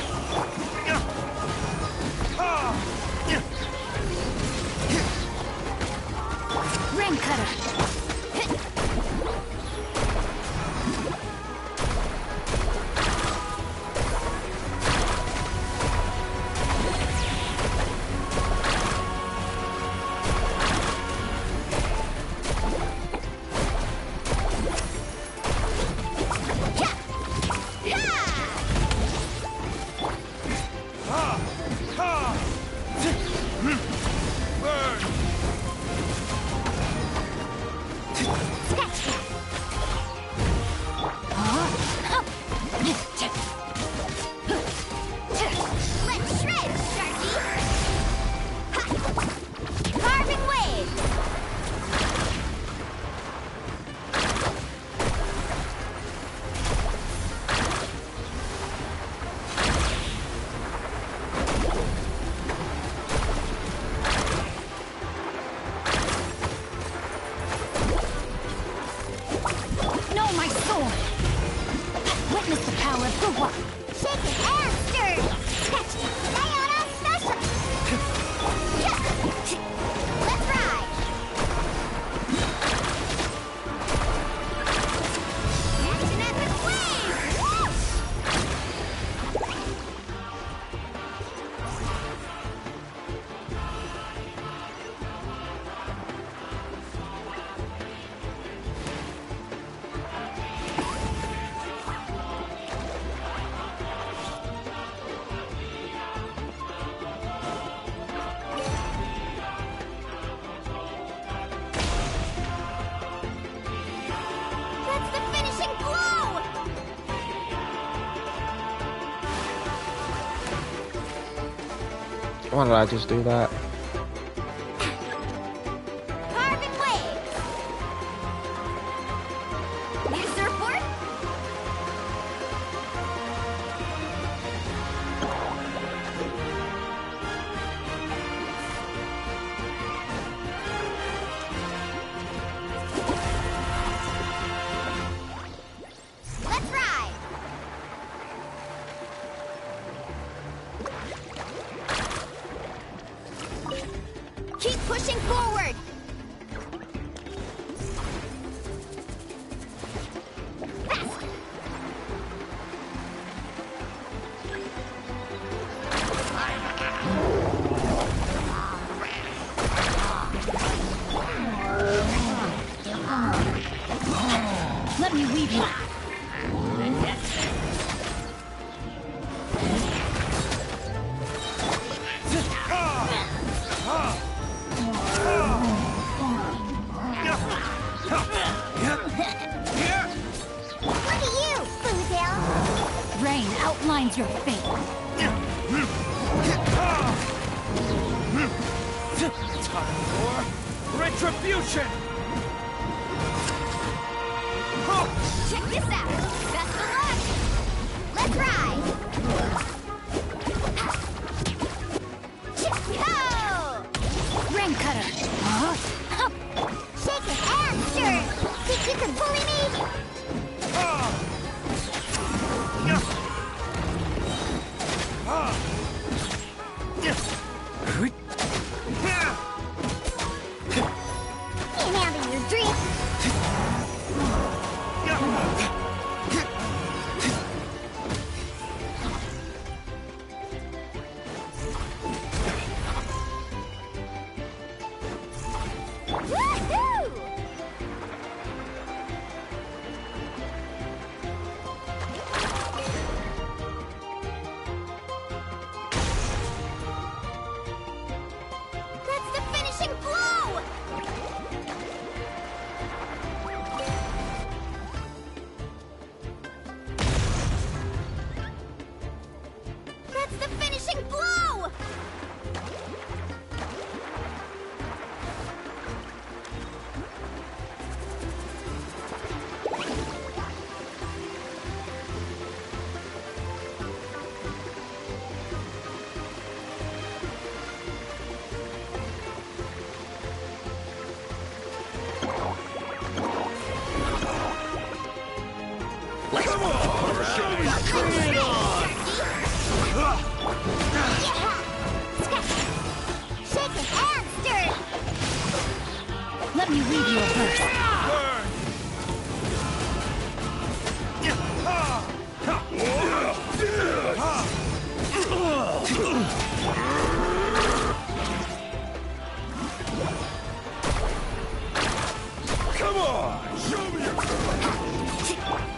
Ring cutter! Let's shred, Sharky! Ha! Carving wave! No, my sword! Witness the power of Hua! Shake it and stir! Catch it! Sayona special! Let's ride! Action epic wave! That's the finishing blow! Why did I just do that? Carving wave! Need a surfboard? Let's ride! Keep pushing forward! Fast! Let me weave you. Look at you, Foodale! Rain outlines your fate. Time for retribution! Check this out! Best of luck! Let's ride! Go! Ring cutter! Huh? Shake it and stir! Think you can bully me? Can't handle your drink? Woohoo! Let's go. Bring it on! Shaken and stirred! Let me read you a verse. Come on! Show me your...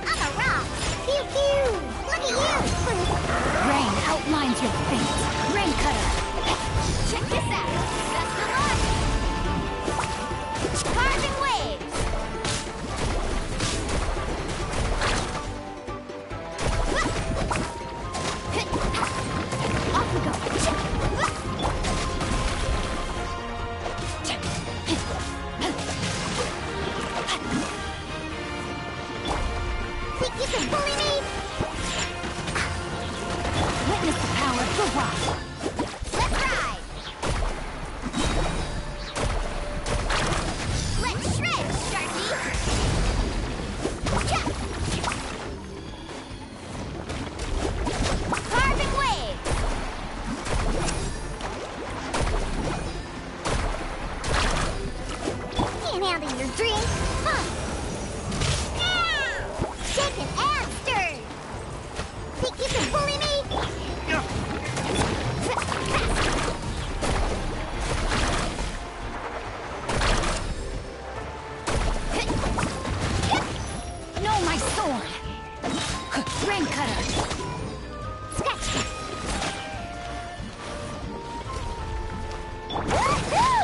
I'm a rock! Pew pew! Look at you! Rain outlines your fate. Rain cutter. Check this out! Best of luck! Carving waves! Off we go. Think you can bully me? Witness the power of the rock. Let's ride! Let's shred, Sharky! Cha! Carving waves! Can't handle your drink, huh? Shaken and stirred! Think you can bully me? No, my sword. Rain cutter. Scratch! Woohoo!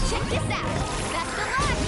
Check this out! Best of luck!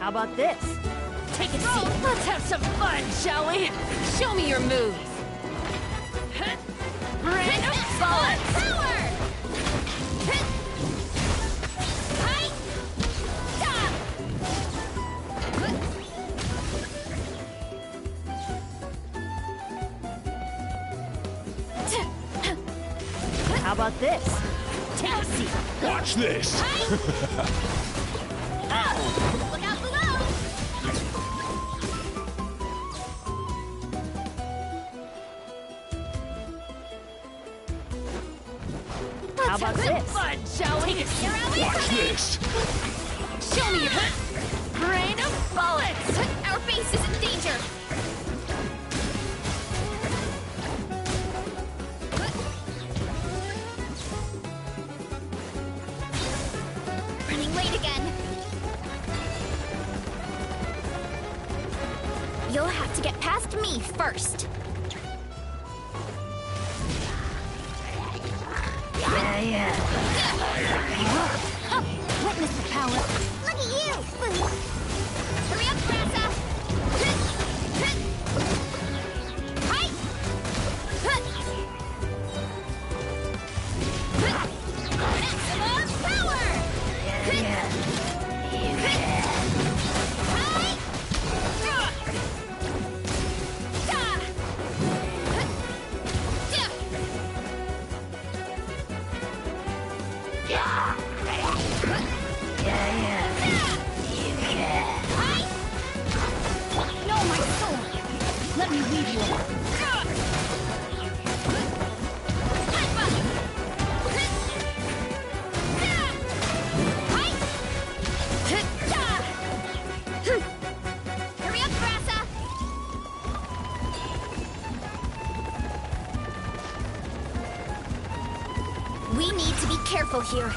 How about this? Take a seat. Let's have some fun, shall we? Show me your moves. Bring of bullets. Power! Hi! How about this? Take a seat. Watch this! Look out below! How about this? Fun, shall we? Watch this! Show me your brain of bullets. Our base is in danger! Running late again. You'll have to get past me first. Witness the power. Look at you! Hurry up, Grassa! Hi! Maximum power! careful here.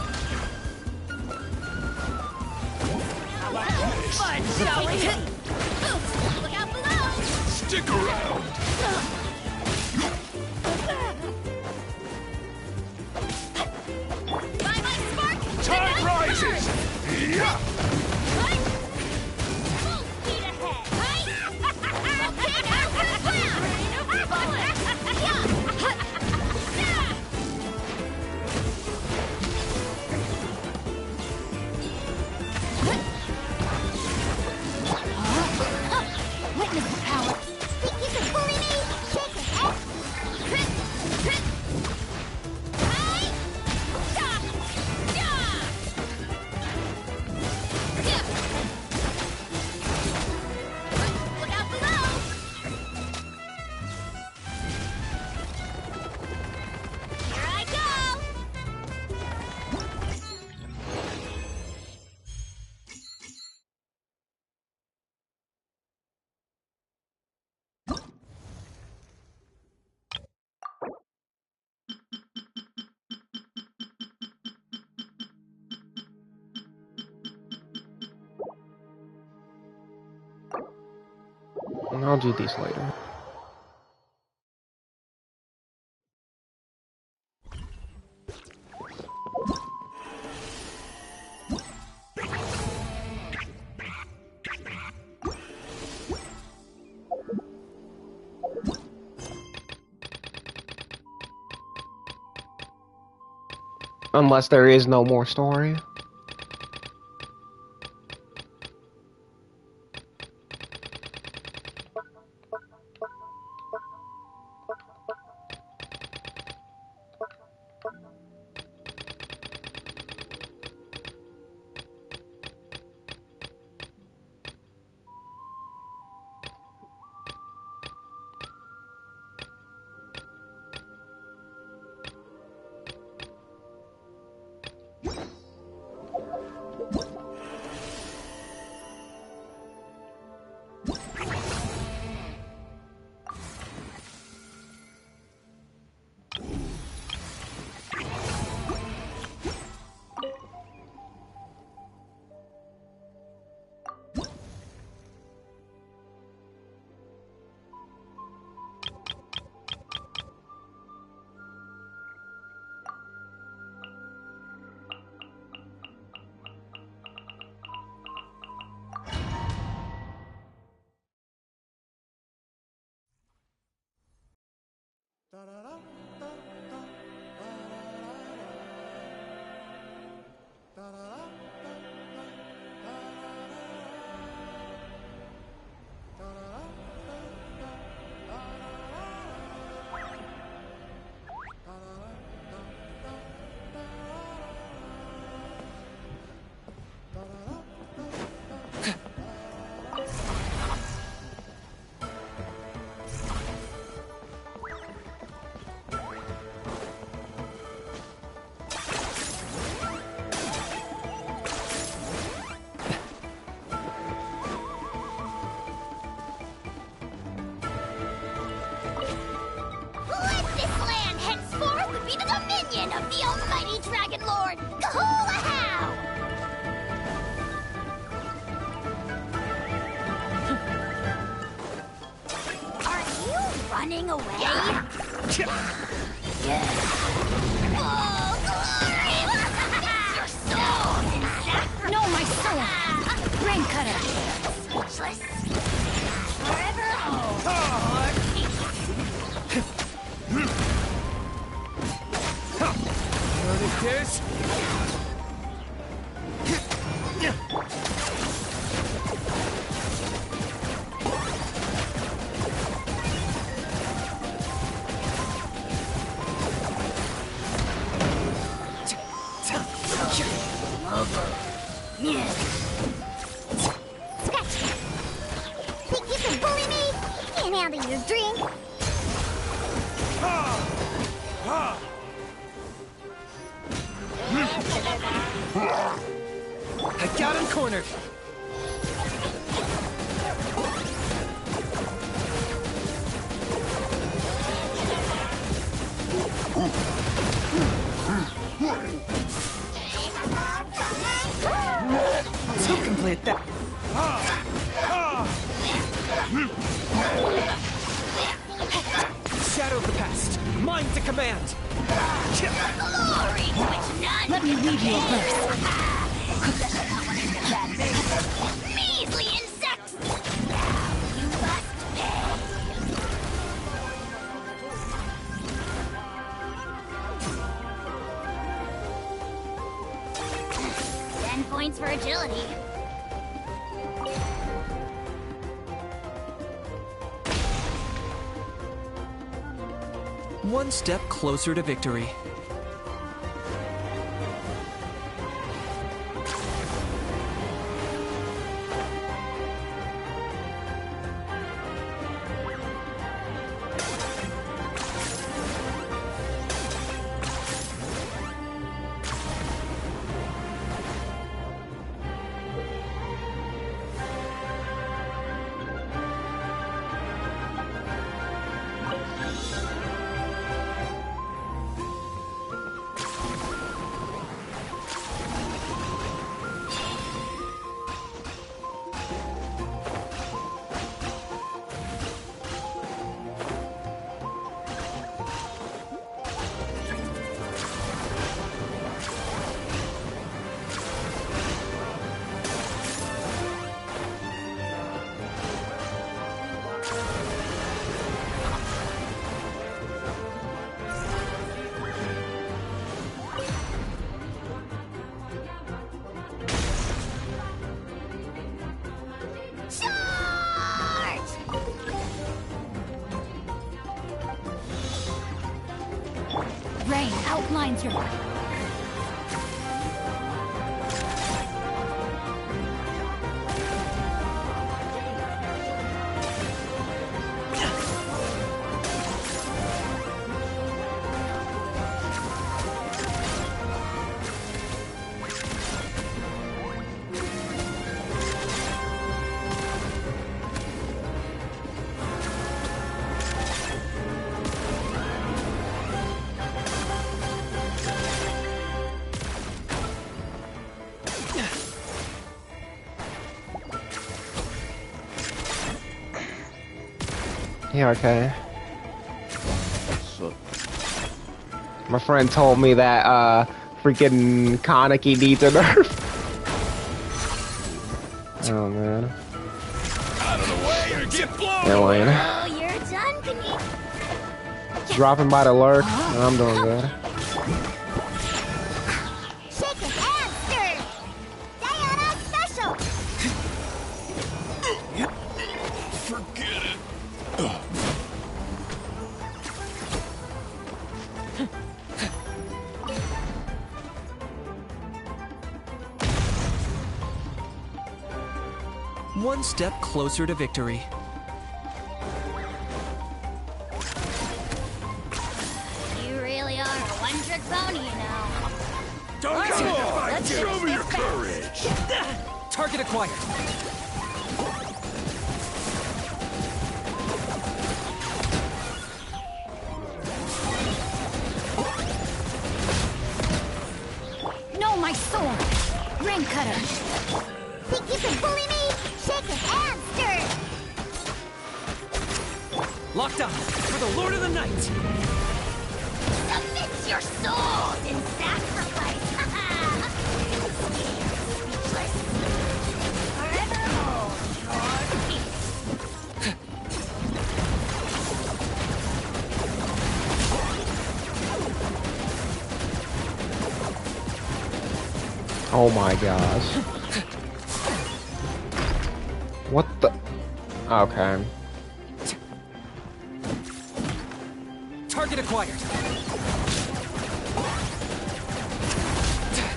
Fun, shall we? Look out below! Stick around! Bye, my spark! Tide rises! Yeah! Full speed ahead! Volcano to the ground! Bullet! Yeah! Witness the power. Think you can bully me? Shake your head. Look out below! Here I go! And I'll do these later. Unless there is no more story. Let this land henceforth be the dominion of the almighty Dragon Lord, Kahula-How! Are you running away? Oh, glory! Your soul in sacrifice! No, my soul! Rain cutter! Speechless. Forever hold. Ready, kids? Scratch. Think you can bully me? Can't handle your drink. I got him cornered. play it that. Shadow of the past, mine to command. Glory to its none. Let me weave you a verse. Measly insects! Now you must pay. 10 points for agility. One step closer to victory. Rain outlines your... Yeah, okay. My friend told me that freaking Kaneki needs a nerf. Oh man. Out of the way or get blown! Alien. Oh, you're done, can you... Dropping by the lurk. I'm doing good. Shake and add stir. Diana special. Forget it. One step closer to victory. You really are a one-trick pony, you know. Don't come on! Let's Show me your fast. courage! Target acquired. No, my sword! Ring cutter! Think you can bully me? Shake and add stir. Locked on for the Lord of the Night. Submit your souls in sacrifice! Speechless. Forever hold your peace. Oh my gosh. What the? Okay. Target acquired.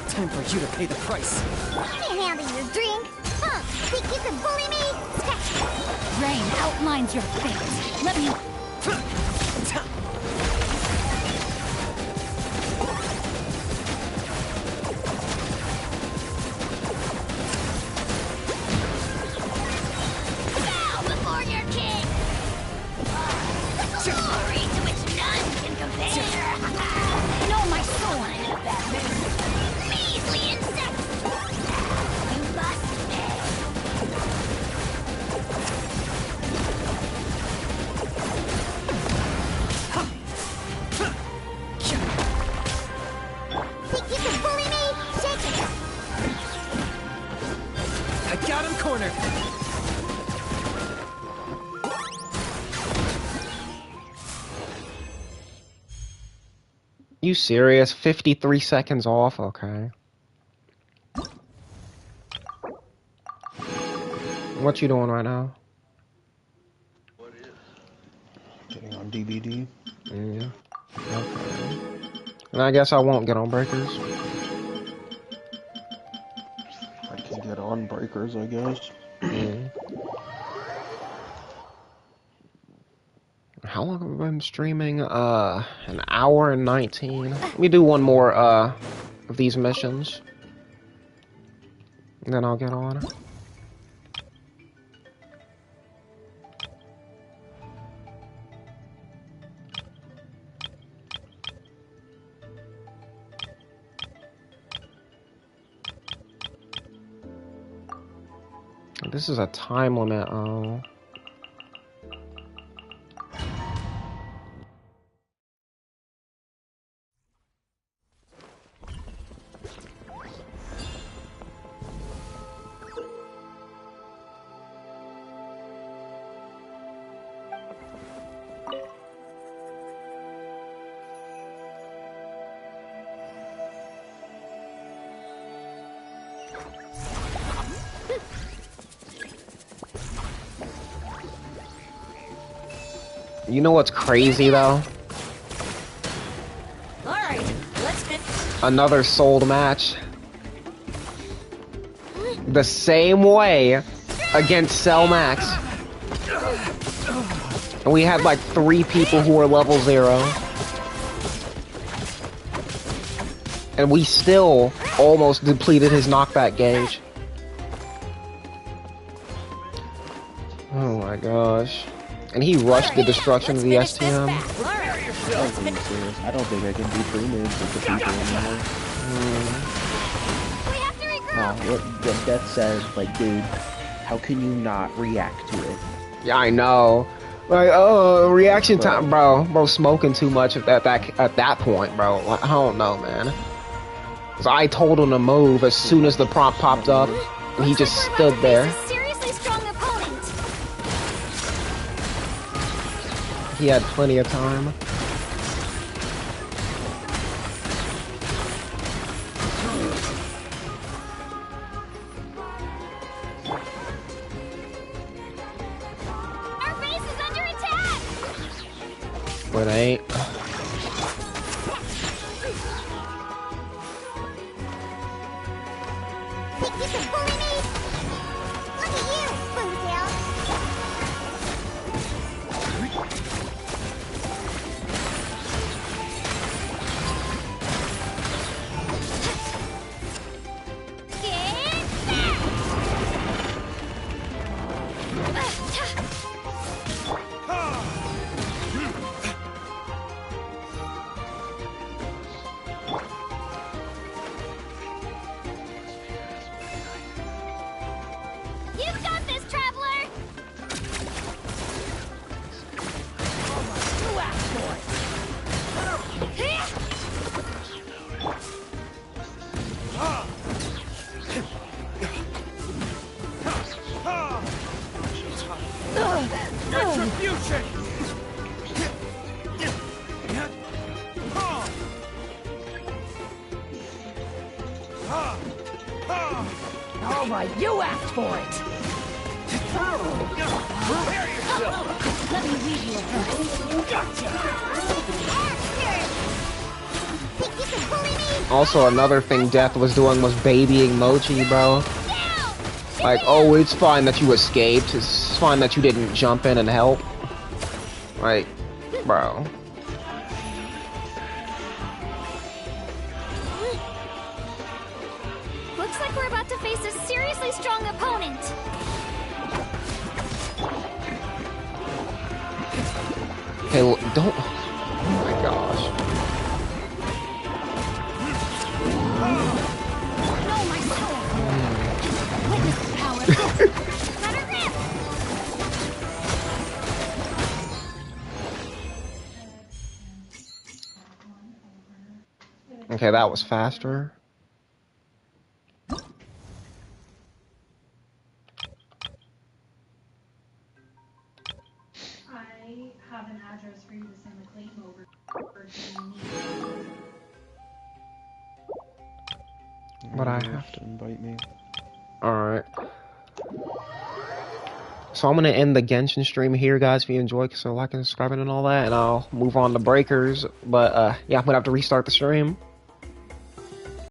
Time for you to pay the price. Let me handle your drink. Huh? Think you can bully me? Rain outlines your fate. Let me... Bow before your king! Glory to which none can compare! No, my soul in a bad mood. Measly insects! You must pay! corner. You serious? 53 seconds off? Okay. What you doing right now? Getting on DVD. Yeah. Okay. And I guess I won't get on Breakers. I can get on Breakers, I guess. How long have I been streaming? An hour and 19. Let me do one more, of these missions. And then I'll get on. This is a time limit, oh. You know what's crazy though? Alright, let's get Another sold match. The same way against Cell Max. And we had like 3 people who were level 0. And we still almost depleted his knockback gauge. Oh my gosh. And he rushed the destruction of the STM. I don't think I can do 3 moves with the people anymore. Nah, what Death says, like, dude, how can you not react to it? Yeah, I know. Like, reaction time, bro. Bro, smoking too much at that point, bro. Like, I don't know, man. So I told him to move as soon as the prompt popped up, and he just stood there. He had plenty of time. Our base is under attack! But it ain't. You've got this, traveler! Retribution! All right, you asked for it. Prepare yourself! Let me read you a verse. Gotcha! Also, another thing Death was doing was babying Mochi, bro. Like, oh, it's fine that you escaped. It's fine that you didn't jump in and help. Like, bro. Looks like we're about to face a seriously strong opponent. Hey, don't. Oh my gosh. Know my power. Witness the power. Let her rip. Okay, that was faster. I have an address for you to send the claim over to. But I have to invite me. Alright. So I'm gonna end the Genshin stream here, guys. If you enjoyed, so like and subscribe and all that, and I'll move on to Breakers. But yeah, I'm gonna have to restart the stream.